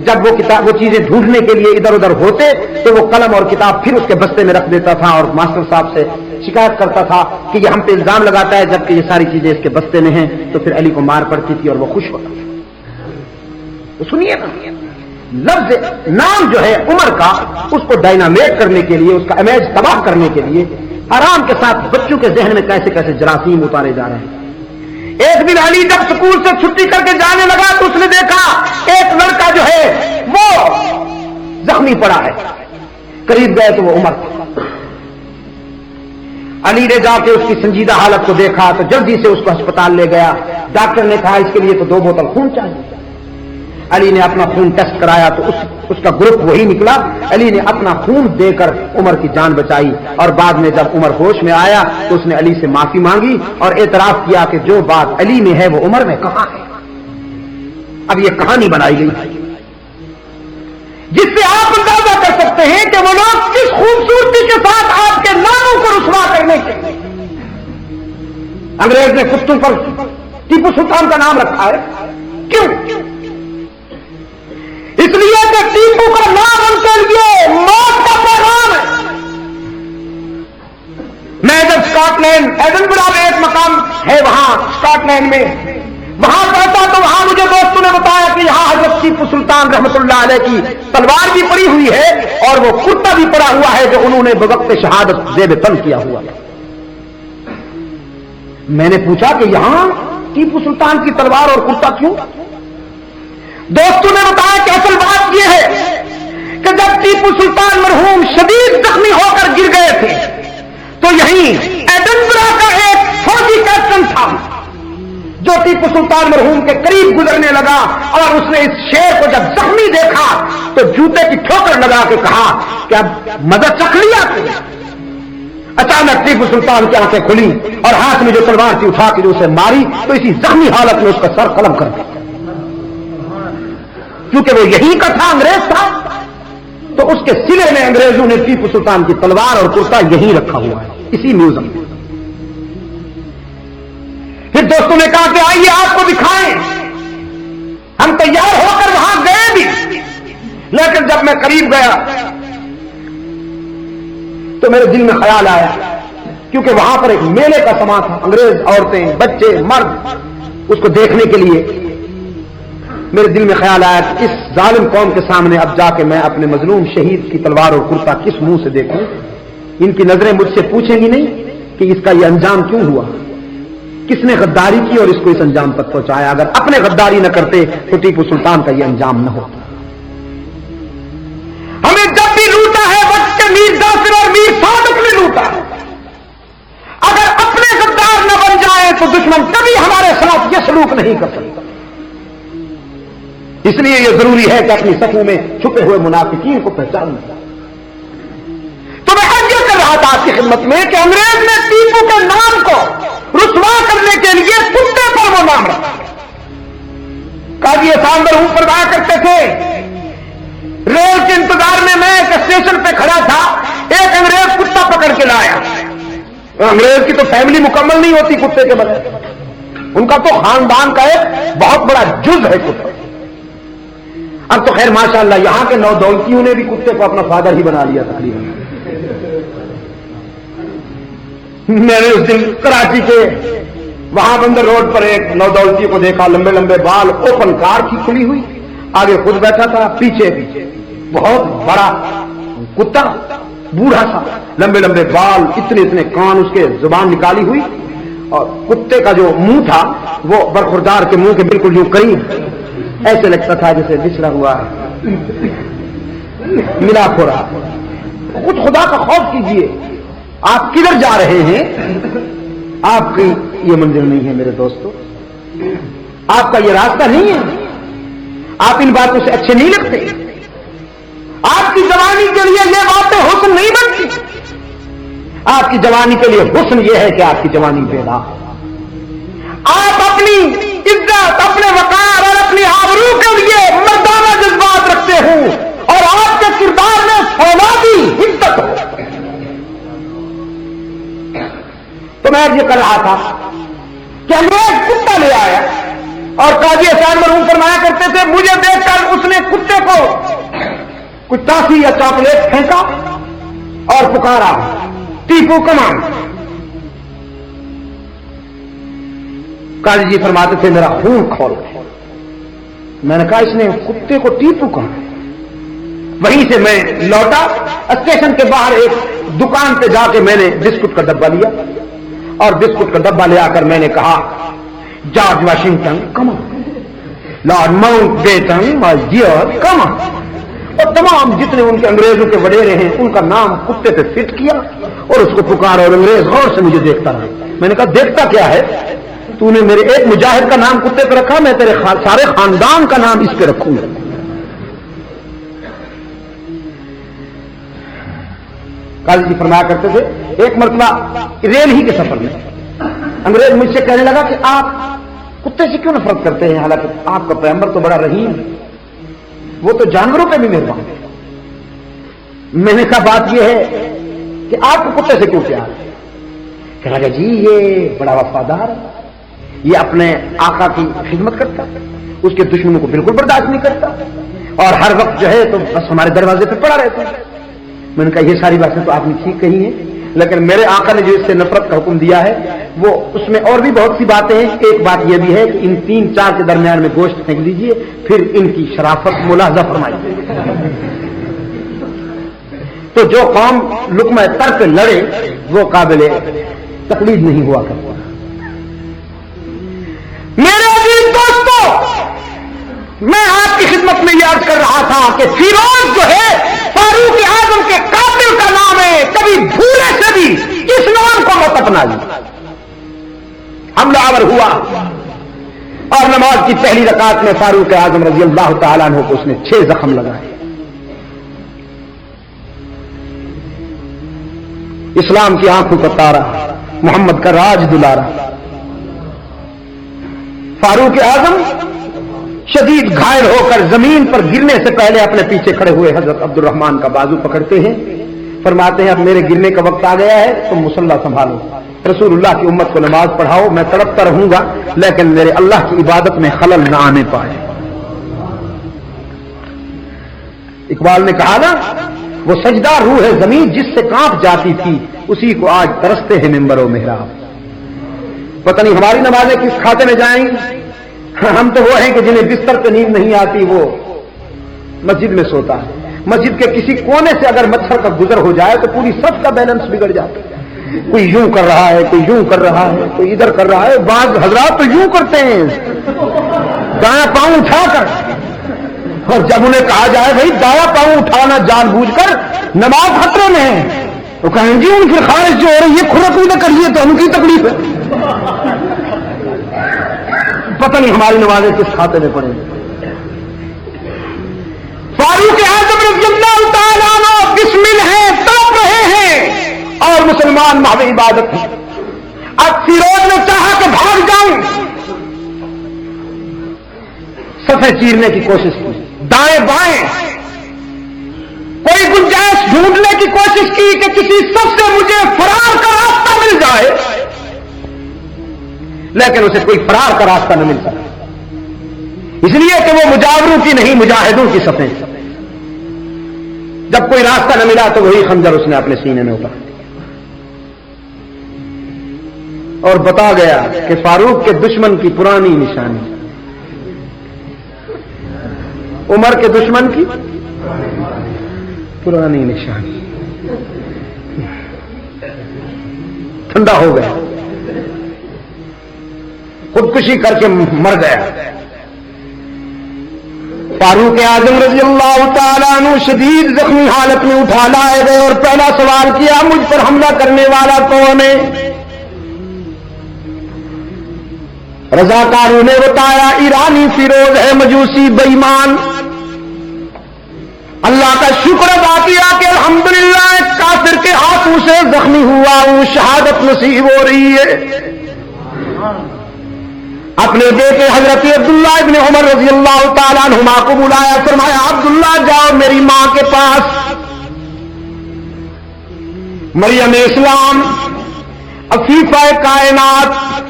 جب وہ چیزیں ڈھونڈنے کے لیے ادھر ادھر ہوتے تو وہ قلم اور کتاب پھر اس کے بستے میں رکھ دیتا تھا اور ماسٹر صاحب سے شکایت کرتا تھا کہ یہ ہم پہ الزام لگاتا ہے، جبکہ یہ ساری چیزیں اس کے بستے میں ہیں. تو پھر علی کو مار پڑتی تھی اور وہ خوش ہوتا تھا. تو سنیے نا، لفظ نام جو ہے عمر کا، اس کو ڈائنامیٹ کرنے کے لیے، اس کا امیج تباہ کرنے کے لیے آرام کے ساتھ بچوں کے ذہن میں کیسے کیسے جراثیم اتارے جا رہے ہیں. ایک دن علی جب سکول سے چھٹی کر کے جانے لگا تو اس نے دیکھا ایک لڑکا جو ہے وہ زخمی پڑا ہے. قریب گئے تو وہ عمر تھا. علی نے جا کے اس کی سنجیدہ حالت کو دیکھا تو جلدی سے اس کو ہسپتال لے گیا. ڈاکٹر نے کہا اس کے لیے تو 2 بوتل خون چاہیے. علی نے اپنا خون ٹیسٹ کرایا تو اس کا گروپ وہی نکلا. علی نے اپنا خون دے کر عمر کی جان بچائی. اور بعد میں جب عمر ہوش میں آیا تو اس نے علی سے معافی مانگی اور اعتراف کیا کہ جو بات علی میں ہے وہ عمر میں کہاں ہے. اب یہ کہانی بنائی گئی جس سے آپ اندازہ کر سکتے ہیں کہ وہ لوگ کس خوبصورتی کے ساتھ آپ کے ناموں کو رسوا کرنے کے لیے. انگریز نے کتوں پر ٹیپو سلطان کا نام رکھا ہے. کیوں؟ اس لیے کہ ٹیپو کا نام ان کے لیے موت کا پیغام ہے. میں جب اسکاٹ لینڈ ایڈنبرا میں ایک مقام ہے وہاں اسکاٹ لینڈ میں وہاں پہنچا تو وہاں مجھے دوستوں نے بتایا کہ یہاں حضرت ٹیپو سلطان رحمت اللہ علیہ کی تلوار بھی پڑی ہوئی ہے اور وہ کرتا بھی پڑا ہوا ہے جو انہوں نے بوقت شہادت زیب تن کیا ہوا ہے. میں نے پوچھا کہ یہاں ٹیپو سلطان کی تلوار اور کرتا کیوں؟ دوستوں نے بتایا کہ اصل بات یہ ہے کہ جب ٹیپو سلطان مرحوم شدید زخمی ہو کر گر گئے تھے تو یہیں ایڈنبرا کا ایک فوجی کیپٹن تھا جو ٹیپو سلطان مرحوم کے قریب گزرنے لگا اور اس نے اس شیر کو جب زخمی دیکھا تو جوتے کی ٹھوکر لگا کے کہا کہ اب مدد چکھ لیا. اچانک ٹیپو سلطان کی آنکھیں کھلی اور ہاتھ میں جو تلوار تھی اٹھا کے جو اسے ماری تو اسی زخمی حالت میں اس کا سر قلم کر دیا. کیونکہ وہ یہی کا تھا، انگریز تھا، تو اس کے سلے میں انگریزوں نے ٹیپو سلطان کی تلوار اور کرتا یہی رکھا ہوا ہے اسی میوزیم میں. پھر دوستوں نے کہا کہ آئیے آپ کو دکھائیں. ہم تیار ہو کر وہاں گئے بھی، لیکن جب میں قریب گیا تو میرے دل میں خیال آیا کیونکہ وہاں پر ایک میلے کا سما تھا. انگریز عورتیں، بچے، مرد اس کو دیکھنے کے لیے. میرے دل میں خیال آیا کہ اس ظالم قوم کے سامنے اب جا کے میں اپنے مظلوم شہید کی تلوار اور کرتا کس منہ سے دیکھوں. ان کی نظریں مجھ سے پوچھیں گی نہیں کہ اس کا یہ انجام کیوں ہوا، کس نے غداری کی اور اس کو اس انجام تک پہنچایا. اگر اپنے غداری نہ کرتے تو ٹیپو سلطان کا یہ انجام نہ ہوتا. ہمیں جب بھی لوٹا ہے وقت کے میر ناصر اور میر صادق نے لوٹا ہے. اگر تو دشمن کبھی ہمارے ساتھ یہ سلوک نہیں کر سکتا. اس لیے یہ ضروری ہے کہ اپنی صفوں میں چھپے ہوئے منافقین کو پہچاننا. تو میں عرض کر رہا تھا آپ کی خدمت میں کہ انگریز نے ٹیپو کے نام کو رسوا کرنے کے لیے کتے پر وہ نام رکھا. قاضی احسان مرحوم فرمایا کرتے تھے ریل کے انتظار میں ایک اسٹیشن پہ کھڑا تھا, ایک انگریز کتا پکڑ کے لایا. انگریز کی تو فیملی مکمل نہیں ہوتی کتے کے بغیر, ان کا تو خاندان کا ایک بہت بڑا جز ہے کتا. اب تو خیر ماشاءاللہ یہاں کے نودولتیوں نے بھی کتے کو اپنا فادر ہی بنا لیا تقریباً. میں نے اس دن کراچی کے وہاں بندر روڈ پر ایک نودولتی کو دیکھا, لمبے لمبے بال, اوپن کار کی کھلی ہوئی, آگے خود بیٹھا تھا, پیچھے بہت بڑا کتا, بوڑھا سا, لمبے لمبے بال, اتنے اتنے کان, اس کے زبان نکالی ہوئی, اور کتے کا جو منہ تھا وہ برخوردار کے منہ کے بالکل یوں قریب, ایسے لگتا تھا جیسے بچھڑا ہوا ملا کھورا. خود خدا کا خوف کیجئے, آپ کدھر جا رہے ہیں؟ آپ کی یہ منزل نہیں ہے میرے دوستو, آپ کا یہ راستہ نہیں ہے. آپ ان باتوں سے اچھے نہیں لگتے. آپ کی جوانی کے لیے یہ باتیں حسن نہیں بنتی. آپ کی جوانی کے لیے حسن یہ ہے کہ آپ کی جوانی پیدا, آپ اپنی عزت, اپنے وقار اور اپنی آبرو کے لیے مردانہ جذبات رکھتے ہوں اور آپ کے کردار میں فولادی حدت ہو. تو میں یہ کر رہا تھا کہ انگریز کتا لے آیا اور قاضی احسان مرحوم فرمایا کرتے تھے مجھے دیکھ کر اس نے کتے کو کچھ ٹافی یا چاکلیٹ پھینکا اور پکارا ٹیپو کمان. قاضی جی فرماتے تھے میرا خون کھول گیا. میں نے کہا اس نے کتے کو ٹیپو کہا. وہیں سے میں لوٹا, اسٹیشن کے باہر ایک دکان پہ جا کے میں نے بسکٹ کا ڈبہ لیا اور بسکٹ کا ڈبہ لے آ کر میں نے کہا جارج واشنگٹن کمان, Lord Mountbatten my dear کمان. اور تمام جتنے ان کے انگریزوں کے وڈیرے ہیں ان کا نام کتے پہ فٹ کیا اور اس کو پکارا. اور انگریز غور سے مجھے دیکھتا رہا. میں نے کہا دیکھتا کیا ہے, تو نے میرے ایک مجاہد کا نام کتے پہ رکھا, میں تیرے سارے خاندان کا نام اس پہ رکھوں گا. قاضی جی فرمایا کرتے تھے ایک مرتبہ ریل ہی کے سفر میں انگریز مجھ سے کہنے لگا کہ آپ کتے سے کیوں نفرت کرتے ہیں, حالانکہ آپ کا پیغمبر تو بڑا رحیم ہے, وہ تو جانوروں پہ بھی مہربان ہے. میں نے کہا بات یہ ہے کہ آپ کو کتے سے کیوں پیار ہے؟ کہنے لگا جی یہ بڑا وفادار ہے, یہ اپنے آقا کی خدمت کرتا, اس کے دشمنوں کو بالکل برداشت نہیں کرتا, اور ہر وقت جو ہے تو بس ہمارے دروازے پہ پڑا رہتا ہے. میں نے کہا یہ ساری باتیں تو آپ نے ٹھیک کہی ہیں, لیکن میرے آقا نے جو اس سے نفرت کا حکم دیا ہے وہ اس میں اور بھی بہت سی باتیں ہیں. ایک بات یہ بھی ہے کہ ان 3-4 کے درمیان میں گوشت پھینک دیجئے, پھر ان کی شرافت ملاحظہ فرمائیے. تو جو قوم لقمہ تر پہ لڑے وہ قابل تقلید نہیں ہوا کرتا. میرے عزیز دوستو, میں آپ کی خدمت میں یہ عرض کر رہا تھا کہ فیروز جو ہے فاروق اعظم کے قاتل کا نام ہے, کبھی بھولے سے بھی اس نام کو مت اپنا لی. حملہ آور ہوا اور نماز کی پہلی رکعت میں فاروق اعظم رضی اللہ تعالیٰ عنہ کو اس نے 6 زخم لگائے. اسلام کی آنکھوں کا تارا, محمد کا راج دلارا فاروق اعظم شدید گھائل ہو کر زمین پر گرنے سے پہلے اپنے پیچھے کھڑے ہوئے حضرت عبد الرحمان کا بازو پکڑتے ہیں, فرماتے ہیں اب میرے گرنے کا وقت آ گیا ہے, تم مصلی سنبھالو, رسول اللہ کی امت کو نماز پڑھاؤ, میں تڑپتا رہوں گا لیکن میرے اللہ کی عبادت میں خلل نہ آنے پائے. اقبال نے کہا نا وہ سجدہ روح ہے زمین جس سے کانپ جاتی تھی, اسی کو آج ترستے ہیں ممبر و محراب. پتہ نہیں ہماری نمازیں کس کھاتے میں جائیں گی. ہم تو وہ ہیں کہ جنہیں بستر پہ نیند نہیں آتی وہ مسجد میں سوتا ہے. مسجد کے کسی کونے سے اگر مچھر کا گزر ہو جائے تو پوری صف کا بیلنس بگڑ جاتا ہے. کوئی یوں کر رہا ہے, کوئی یوں کر رہا ہے, کوئی ادھر کر رہا ہے. بعض حضرات تو یوں کرتے ہیں دایاں پاؤں اٹھا کر, اور جب انہیں کہا جائے بھائی دایاں پاؤں اٹھانا جان بوجھ کر نماز خطرے میں ہے, تو کہیں جی ان کی خواہش جو ہو رہی ہے کھرک نہ کریے تو ان کی تکلیف ہے. پتہ نہیں ہماری نمازیں کس کھاتے میں پڑیں گے. فاروق اعظم رضی اللہ تعالیٰ عنہ بسمل ہیں, تڑپ رہے ہیں اور مسلمان محو عبادت ہیں. اب فیروز نے چاہا کہ بھاگ جاؤں, صفیں چیرنے کی کوشش کی, دائیں بائیں کوئی گنجائش ڈھونڈنے کی کوشش کی کہ کسی صف سے مجھے فرار کا راستہ مل جائے, لیکن اسے کوئی فرار کا راستہ نہ مل سکا, اس لیے کہ وہ مجاوروں کی نہیں مجاہدوں کی صفیں. جب کوئی راستہ نہ ملا تو وہی خنجر اس نے اپنے سینے میں اتار دیا اور بتا گیا کہ فاروق کے دشمن کی پرانی نشانی, عمر کے دشمن کی پرانی نشانی. ٹھنڈا ہو گیا, خودکشی کر کے مر گیا. فاروق اعظم رضی اللہ تعالیٰ عنہ شدید زخمی حالت میں اٹھا لائے گئے اور پہلا سوال کیا, مجھ پر حملہ کرنے والا کون ہے؟ رضاکاروں نے بتایا ایرانی فیروز ہے, مجوسی بےایمان. اللہ کا شکر ادا کیا کہ الحمدللہ ایک کافر کے ہاتھوں سے زخمی ہوا ہوں, شہادت نصیب ہو رہی ہے. اپنے بیٹے حضرت عبداللہ ابن عمر رضی اللہ تعالیٰ عنہما کو بلایا, فرمایا عبداللہ جاؤ میری ماں کے پاس. مریم اسلام عفیفہ کائنات,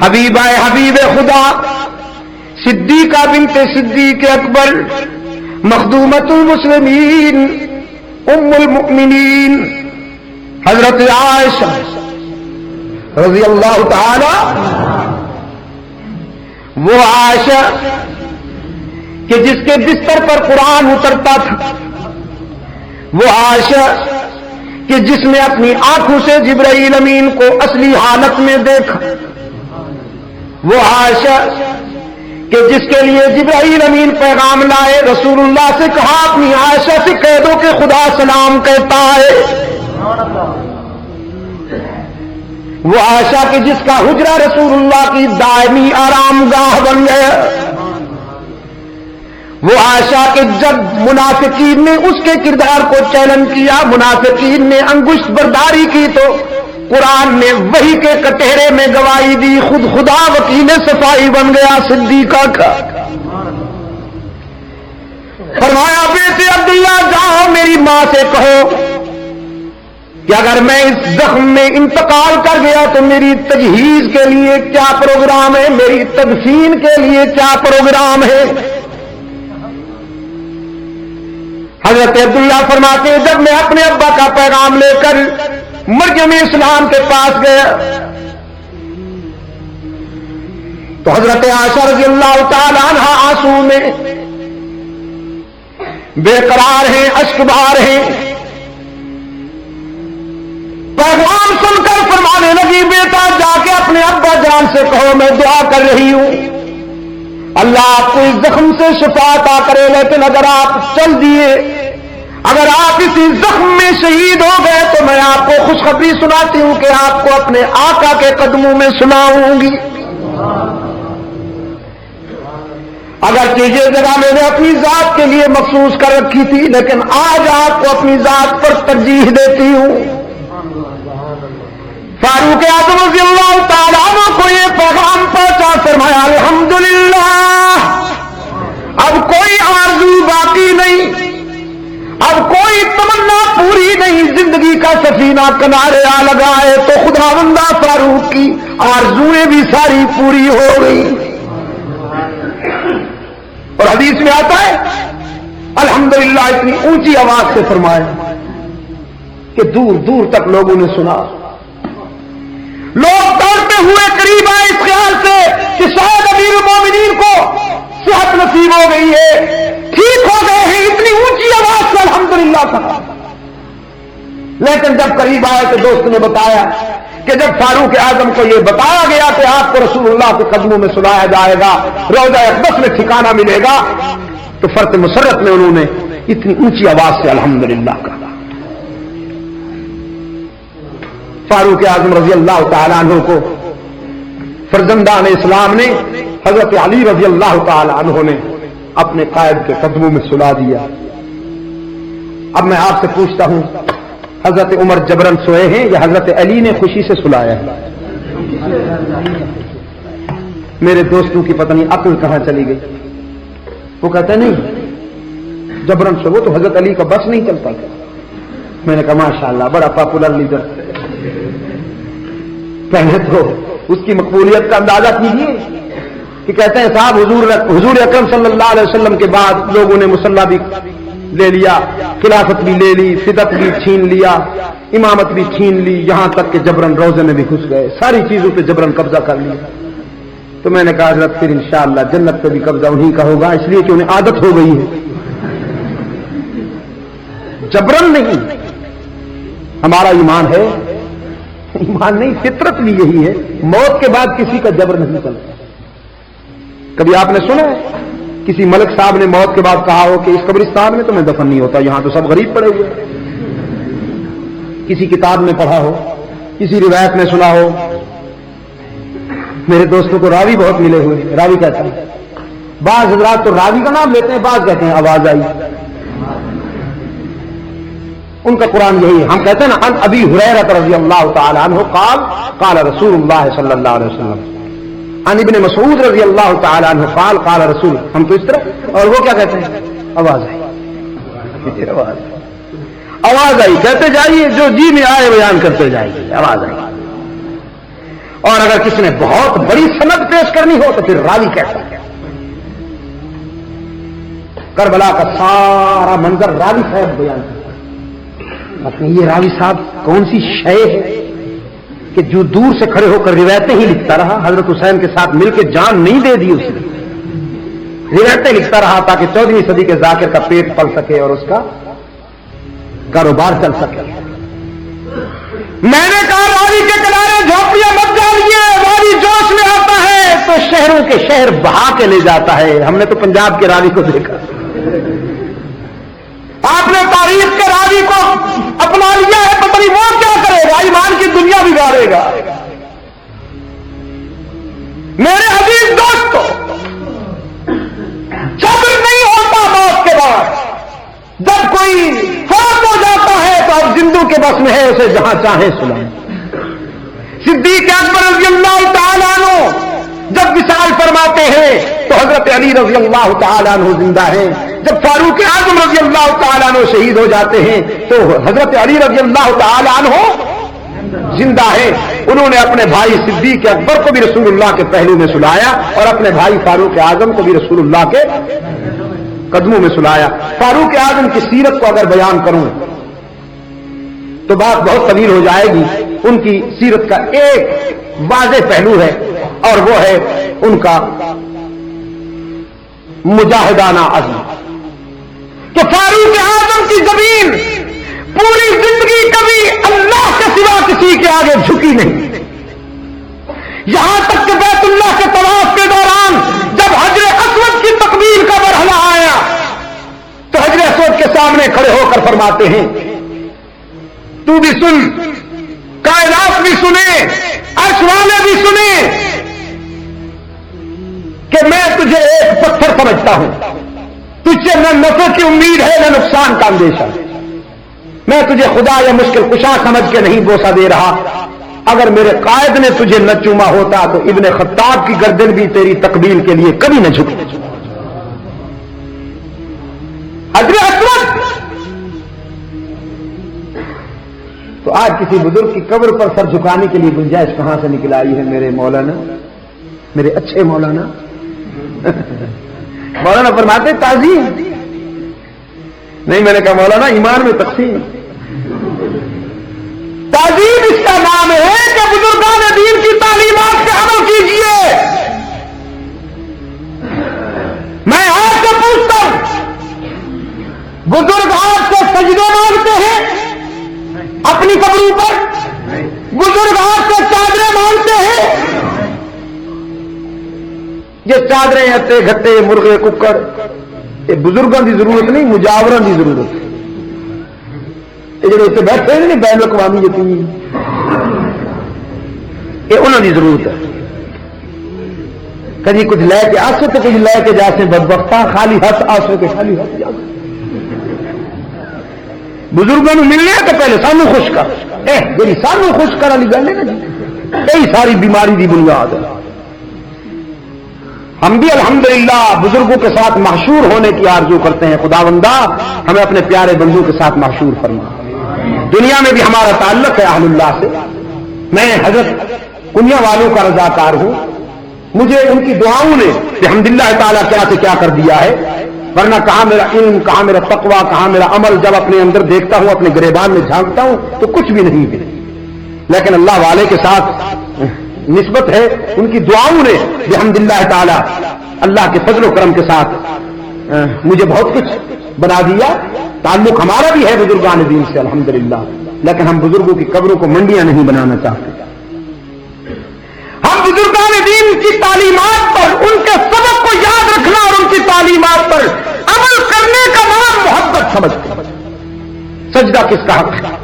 حبیبہ حبیب خدا, صدیقہ بنت صدیق اکبر, مخدومۃ المسلمین, ام المؤمنین حضرت عائشہ رضی اللہ تعالی. وہ عائشہ کہ جس کے بستر پر قرآن اترتا تھا, وہ عائشہ کہ جس نے اپنی آنکھوں سے جبرائیل امین کو اصلی حالت میں دیکھا, وہ عائشہ کہ جس کے لیے جبرائیل امین پیغام لائے, رسول اللہ سے کہا اپنی عائشہ سے کہہ دو کہ خدا سلام کہتا ہے. وہ عائشہ کہ جس کا حجرہ رسول اللہ کی دائمی آرام گاہ بن گیا. وہ عائشہ کہ جب منافقین نے اس کے کردار کو چیلنج کیا, منافقین نے انگشت برداری کی, تو قرآن نے وحی کے کٹہرے میں گواہی دی, خود خدا وکیل صفائی بن گیا صدیقہ کا. فرمایا بیٹے عبداللہ جاؤ میری ماں سے کہو کہ اگر میں اس زخم میں انتقال کر گیا تو میری تجہیز کے لیے کیا پروگرام ہے, میری تدفین کے لیے کیا پروگرام ہے. حضرت عبداللہ فرماتے ہیں جب میں اپنے ابا کا پیغام لے کر مریم اسلام کے پاس گیا تو حضرت عائشہ رضی اللہ تعالی عنہا آنسو میں بے قرار ہیں, اشک بہار ہیں. پیغام سن کر فرمانے لگی بیٹا جا کے اپنے ابا جان سے کہو میں دعا کر رہی ہوں, اللہ آپ کو اس زخم سے شفا عطا کرے, لیکن اگر آپ چل دیے, اگر آپ اسی زخم میں شہید ہو گئے تو میں آپ کو خوشخبری سناتی ہوں کہ آپ کو اپنے آقا کے قدموں میں سناؤں گی. اگرچہ یہ جگہ میں نے اپنی ذات کے لیے مخصوص کر رکھی تھی, لیکن آج آپ کو اپنی ذات پر ترجیح دیتی ہوں. فاروق اعظم رضی اللہ تعالیٰ عنہ کو یہ پیغام پہنچا, فرمایا الحمدللہ اب کوئی آرزو باقی نہیں, اب کوئی تمنا پوری نہیں, زندگی کا سفینہ کنارے آ لگا ہے تو خداوندہ فاروق کی آرزویں بھی ساری پوری ہو گئی. اور حدیث میں آتا ہے الحمدللہ اتنی اونچی آواز سے فرمایا کہ دور دور تک لوگوں نے سنا. لوگ دوڑتے ہوئے قریب آئے اس خیال سے کہ شاید امیر المومنین کو صحت نصیب ہو گئی ہے, ٹھیک ہو گئے ہیں, اتنی اونچی آواز سے الحمدللہ کہا. لیکن جب قریب آئے تو دوست نے بتایا کہ جب فاروق اعظم کو یہ بتایا گیا کہ آپ کو رسول اللہ کے قدموں میں سلایا جائے گا, روضہ اقدس میں ٹھکانہ ملے گا, تو فرط مسرت میں انہوں نے اتنی اونچی آواز سے الحمدللہ کہا. فاروق اعظم رضی اللہ تعالیٰ عنہ کو فرزندان اسلام نے حضرت علی رضی اللہ تعالی عنہ نے اپنے قائد کے قدموں میں سلا دیا. اب میں آپ سے پوچھتا ہوں، حضرت عمر جبرن سوئے ہیں یا حضرت علی نے خوشی سے سلایا ہے؟ میرے دوستوں کی پتہ نہیں عقل کہاں چلی گئی. وہ کہتے نہیں جبرن سو، وہ تو حضرت علی کا بس نہیں چلتا تھا. میں نے کہا ماشاءاللہ بڑا پاپولر لیڈر. پہلے تو اس کی مقبولیت کا اندازہ کیجیے کہ کہتے ہیں صاحب حضور اکرم صلی اللہ علیہ وسلم کے بعد لوگوں نے مسلح بھی لے لیا، خلافت بھی لے لی، فدت بھی چھین لیا، امامت بھی چھین لی، یہاں تک کہ جبرن روزے میں بھی گھس گئے، ساری چیزوں پہ جبرن قبضہ کر لیا. تو میں نے کہا حضرت پھر انشاءاللہ جنت پہ بھی قبضہ انہیں کا ہوگا، اس لیے کہ انہیں عادت ہو گئی ہے. جبرن نہیں، ہمارا ایمان ہے، ایمان نہیں، فطرت بھی یہی ہے، موت کے بعد کسی کا جبر نہیں چلتا. کبھی آپ نے سنا ہے کسی ملک صاحب نے موت کے بعد کہا ہو کہ اس قبرستان میں تو میں دفن نہیں ہوتا، یہاں تو سب غریب پڑے ہوئے؟ کسی کتاب میں پڑھا ہو، کسی روایت میں سنا ہو؟ میرے دوستوں کو راوی بہت ملے ہوئے. راوی کہتا ہے، بعض حضرات تو راوی کا نام لیتے ہیں، بعض کہتے ہیں آواز آئی. ان کا قرآن یہی ہے. ہم کہتے ہیں نا عن ابی ہریرہ رضی اللہ تعالی عنہ قال قال رسول اللہ صلی اللہ علیہ وسلم، عن ابن مسعود رضی اللہ تعالی عنہ قال قال رسول. ہم تو اس طرح، اور وہ کیا کہتے ہیں؟ آواز آئی، آواز آئی کہتے جائیے، جو جی میں آئے بیان کرتے جائیے، آواز آئی. اور اگر کسی نے بہت بڑی سند پیش کرنی ہو تو پھر راوی کہتا ہے. کربلا کا سارا منظر راوی صاحب بیان کرتا ہے. اپنی یہ راوی صاحب کون سی شے ہے کہ جو دور سے کھڑے ہو کر روایتیں ہی لکھتا رہا، حضرت حسین کے ساتھ مل کے جان نہیں دے دی اس نے، روایتیں لکھتا رہا تاکہ 14ویں صدی کے ذاکر کا پیٹ پل سکے اور اس کا کاروبار چل سکے. میں نے کہا راوی کے کنارے جھوپڑیاں مت ڈالیے، راوی جوش میں آتا ہے تو شہروں کے شہر بہا کے لے جاتا ہے. ہم نے تو پنجاب کے راوی کو دیکھا، آپ نے تاریخ کے راوی کو اپنا لیا ہے، پتہ نہیں وہ کیا کرے گا، ایمان کی دنیا بگاڑے گا. میرے عزیز دوستو، صبر نہیں ہوتا موت کے بعد. جب کوئی فوت ہو جاتا ہے تو اب زندوں کے بس میں ہے اسے جہاں چاہے سنائیں. صدیق اکبر رضی اللہ تعالیٰ عنہ جب وصال فرماتے ہیں تو حضرت علی رضی اللہ تعالیٰ عنہ زندہ ہیں. جب فاروق اعظم رضی اللہ تعالیٰ عنہ شہید ہو جاتے ہیں تو حضرت علی رضی اللہ تعالیٰ عنہ زندہ ہیں. انہوں نے اپنے بھائی صدیق اکبر کو بھی رسول اللہ کے پہلو میں سلایا اور اپنے بھائی فاروق اعظم کو بھی رسول اللہ کے قدموں میں سلایا. فاروق اعظم کی سیرت کو اگر بیان کروں تو بات بہت طویل ہو جائے گی. ان کی سیرت کا ایک واضح پہلو ہے اور وہ ہے ان کا مجاہدانہ عزم کہ فاروق اعظم کی زمین پوری زندگی کبھی اللہ کے سوا کسی کے آگے جھکی نہیں. یہاں تک کہ بیت اللہ کے طواف کے دوران جب حجر اسود کی تقبیر کا مرحلہ آیا تو حجر اسود کے سامنے کھڑے ہو کر فرماتے ہیں، تو بھی سن، کائنات بھی سنے، عرش والے بھی سنے کہ میں تجھے ایک پتھر سمجھتا ہوں. تجھ سے نہ نفع کی امید ہے نہ نقصان کا اندیشہ. میں تجھے خدا یا مشکل کشا سمجھ کے نہیں بوسہ دے رہا. اگر میرے قائد نے تجھے نہ چوما ہوتا تو ابن خطاب کی گردن بھی تیری تقبیل کے لیے کبھی نہ جھکی. حجر اسود. تو آج کسی بزرگ کی قبر پر سر جھکانے کے لیے گنجائش کہاں سے نکل آئی ہے میرے مولانا، میرے اچھے مولانا؟ مولانا فرماتے تعظیم نہیں. میں نے کہا مولانا ایمان میں تقسیم. تعظیم اس کا نام ہے کہ بزرگان دین کی تعلیمات پہ عمل کیجیے. میں آپ سے پوچھتا ہوں، بزرگ آپ سے سجدے مانگتے ہیں اپنی قبروں پر؟ بزرگ آپ سے چادریں مانگتے ہیں؟ یہ چادریں ہتے گھٹے مرغے ککڑ یہ بزرگوں کی ضرورت نہیں، مجاوروں کی ضرورت ہے. یہ جڑے اتنے بیٹھے ہیں بین الاقوامی یتیم، یہ انہوں کی ضرورت ہے. کبھی کچھ لے کے آسے تو کچھ لے کے جاسے بدبختہ خالی ہاتھ آسے کے خالی ہاتھ جاسے بزرگوں نے ملنے تو پہلے سانو خوش کر جی سانو خوش کر والی گل ہے نا یہی ساری بیماری دی بنیاد ہے. ہم بھی الحمدللہ بزرگوں کے ساتھ محشور ہونے کی آرزو کرتے ہیں. خداوندہ ہمیں اپنے پیارے بندوں کے ساتھ محشور فرما. دنیا میں بھی ہمارا تعلق ہے اہل اللہ سے. میں حضرت کنیا والوں کا رضاکار ہوں. مجھے ان کی دعاؤں نے الحمدللہ تعالیٰ کیا سے کیا کر دیا ہے, ورنہ کہاں میرا علم, کہاں میرا تقوی, کہاں میرا عمل. جب اپنے اندر دیکھتا ہوں, اپنے گریبان میں جھانکتا ہوں تو کچھ بھی نہیں ہے. لیکن اللہ والے کے ساتھ نسبت ہے ان کی دعاؤں نے الحمدللہ تعالیٰ اللہ کے فضل و کرم کے ساتھ مجھے بہت کچھ بنا دیا. تعلق ہمارا بھی ہے بزرگان دین سے الحمدللہ, لیکن ہم بزرگوں کی قبروں کو منڈیاں نہیں بنانا چاہتے. ہم بزرگان دین کی تعلیمات پر, ان کے سبق کو یاد رکھنا اور ان کی تعلیمات پر عمل کرنے کا نام محبت سمجھتے ہیں. سجدہ کس کا حق ہے؟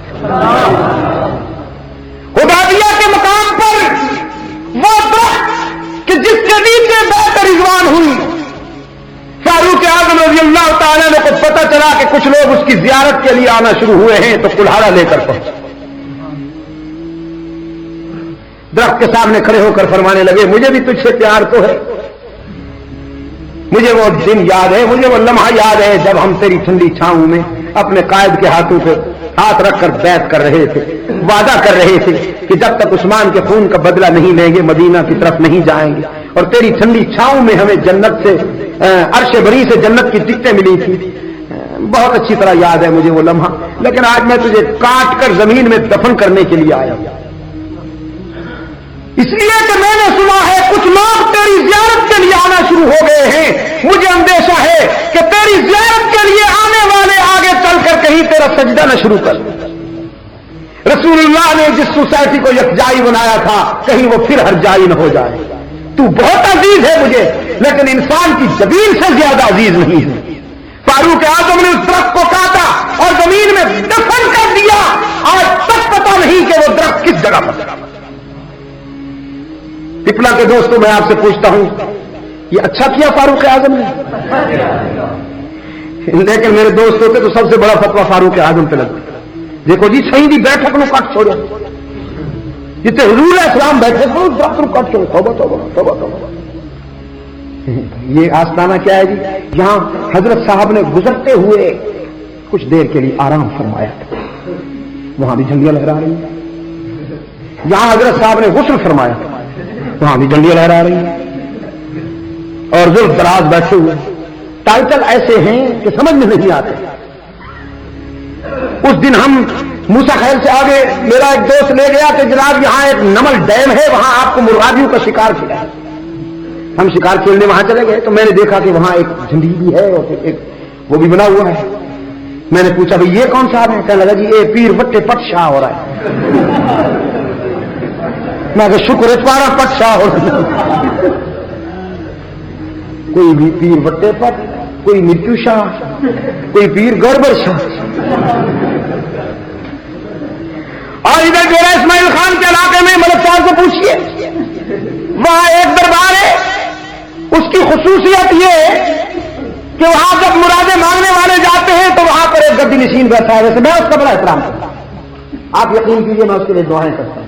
حدیبیہ کے مقام پر وہ درخت کہ جس کے نیچے بیعت رضوان ہوئی, فاروق اعظم رضی اللہ تعالیٰ نے کو پتہ چلا کہ کچھ لوگ اس کی زیارت کے لیے آنا شروع ہوئے ہیں تو کلہاڑا لے کر پہنچے. درخت کے سامنے کھڑے ہو کر فرمانے لگے مجھے بھی تجھ سے پیار تو ہے, مجھے وہ دن یاد ہے, مجھے وہ لمحہ یاد ہے جب ہم تیری ٹھنڈی چھاؤں میں اپنے قائد کے ہاتھوں پہ ہاتھ رکھ کر بیعت کر رہے تھے, وعدہ کر رہے تھے کہ جب تک عثمان کے خون کا بدلہ نہیں لیں گے مدینہ کی طرف نہیں جائیں گے, اور تیری ٹھنڈی چھاؤں میں ہمیں جنت سے عرش بری سے جنت کی ٹکٹیں ملی تھی. بہت اچھی طرح یاد ہے مجھے وہ لمحہ. لیکن آج میں تجھے کاٹ کر زمین میں دفن کرنے کے لیے آیا ہوں, اس لیے کہ میں نے سنا ہے کچھ لوگ تیری زیارت کے لیے آنا شروع ہو گئے ہیں. مجھے اندیشہ ہے کہ تیری زیارت کے لیے آنے والے آگے چل کر کہیں تیرا سجدہ نہ شروع کر. رسول اللہ نے جس سوسائٹی کو یکجائی بنایا تھا کہیں وہ پھر ہر جائی نہ ہو جائے. تو بہت عزیز ہے مجھے, لیکن انسان کی جبین سے زیادہ عزیز نہیں ہے. فاروق اعظم نے اس درخت کو کاٹا اور زمین میں دفن کر دیا. آج تک پتا نہیں کہ وہ درخت کس جگہ پر. پپلا کے دوستوں میں آپ سے پوچھتا ہوں یہ اچھا کیا فاروق اعظم نے, لیکن میرے دوست ہوتے تو سب سے بڑا فتویٰ فاروق اعظم پہ لگتا. دیکھو جی صحیح دی بیٹھک نو کٹ چھوڑو, جتنے حضور اسلام بیٹھے تھے درخت نو کٹ چھوڑو. توبہ توبہ توبہ توبہ. یہ آستانہ کیا ہے جی؟ یہاں حضرت صاحب نے گزرتے ہوئے کچھ دیر کے لیے آرام فرمایا تھا, وہاں بھی جھنڈیاں لہرا رہی ہیں. یہاں حضرت صاحب نے غسل فرمایا تھا, وہاں بھی جھنڈیاں لہرا رہی ہیں. اور زلف دراز بیٹھے ہوئے. ٹائٹل ایسے ہیں کہ سمجھ میں نہیں آتے. اس دن ہم موسیٰ خیل سے آگے میرا ایک دوست لے گیا کہ جناب یہاں ایک نمل ڈیم ہے, وہاں آپ کو مرغابیوں کا شکار کیا. ہم شکار کھیلنے وہاں چلے گئے تو میں نے دیکھا کہ وہاں ایک جھنڈی بھی ہے اور ایک وہ بھی بنا ہوا ہے. میں نے پوچھا بھائی یہ کون صاحب ہے؟ کہنے لگا جی یہ پیر وٹے پٹ شاہ ہو رہا ہے. میں کہ شکر اتوارا پٹ شاہ ہو رہا ہے. کوئی بھی پیر وٹے پٹ, کوئی مرتو شاہ, کوئی پیر گڑبڑ شاہ. اور ادھر جو ہے اسماعیل خان کے علاقے میں ملک صاحب سے پوچھیے, وہاں ایک دربار ہے. اس کی خصوصیت یہ ہے کہ وہاں جب مرادیں مانگنے والے جاتے ہیں تو وہاں پر ایک گدی نشین بیٹھا ہے. ویسے میں اس کا بڑا احترام کرتا ہوں, آپ یقین کیجیے میں اس کے لیے دعائیں کرتا ہوں.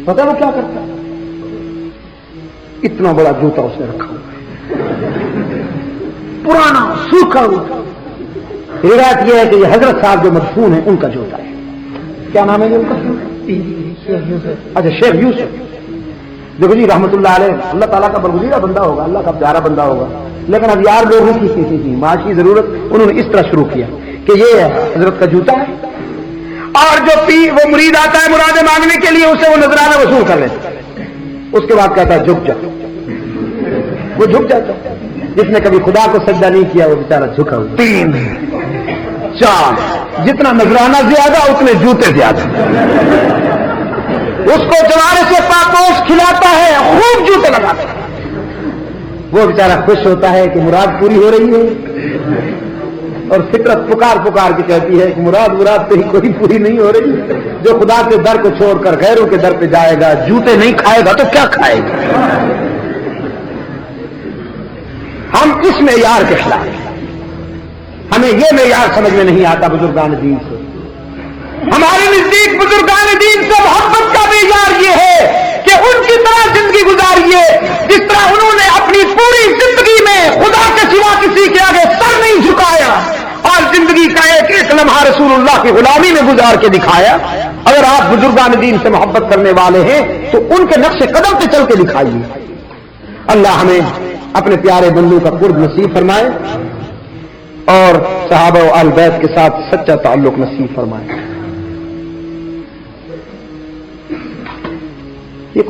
پتہ ہے وہ کیا کرتا ہے؟ اتنا بڑا جوتا اس نے رکھا ہوا ہے, پرانا سوکھا ہوا. روایت یہ ہے کہ یہ حضرت صاحب جو مدفون ہیں ان کا جوتا ہے. کیا نام ہے ان کا؟ اچھا شیخ یوسف. دیکھو جی رحمت اللہ علیہ اللہ تعالیٰ کا برگزیدہ بندہ ہوگا, اللہ کا پیارا بندہ ہوگا, لیکن اب یار لوگوں کی تھی معاشی ضرورت انہوں نے اس طرح شروع کیا کہ یہ حضرت کا جوتا ہے, اور جو وہ مرید آتا ہے مرادیں مانگنے کے لیے اسے وہ نذرانہ وصول کر لیتا ہے. اس کے بعد کہتا ہے جھک جا, وہ جھک جاتا. جس نے کبھی خدا کو سجدہ نہیں کیا وہ بیچارہ جھکا ہوا. 3 4 جتنا نذرانہ زیادہ اتنے جوتے زیادہ. اس کو جوارے سے پاپوش کھلاتا ہے, خوب جوتے لگاتا ہے. وہ بیچارہ خوش ہوتا ہے کہ مراد پوری ہو رہی ہے, اور فطرت پکار پکار کے کہتی ہے کہ مراد تیری کوئی پوری نہیں ہو رہی. جو خدا کے در کو چھوڑ کر غیروں کے در پہ جائے گا, جوتے نہیں کھائے گا تو کیا کھائے گا؟ ہم اس معیار کے خلاف ہیں. ہمیں یہ معیار سمجھ میں نہیں آتا بزرگان دین سے. ہمارے نزدیک بزرگان دین سے محبت کا معیار یہ ہے کہ ان کی طرح زندگی گزاریے جس طرح انہوں نے اپنی پوری زندگی میں خدا کے سوا کسی کے آگے سر نہیں جھکایا اور زندگی کا ایک ایک لمحہ رسول اللہ کی غلامی میں گزار کے دکھایا. اگر آپ بزرگان دین سے محبت کرنے والے ہیں تو ان کے نقش قدم پہ چل کے دکھائیے. اللہ ہمیں اپنے پیارے بندوں کا قرب نصیب فرمائے اور صحابہ و اہل بیت کے ساتھ سچا تعلق نصیب فرمائے.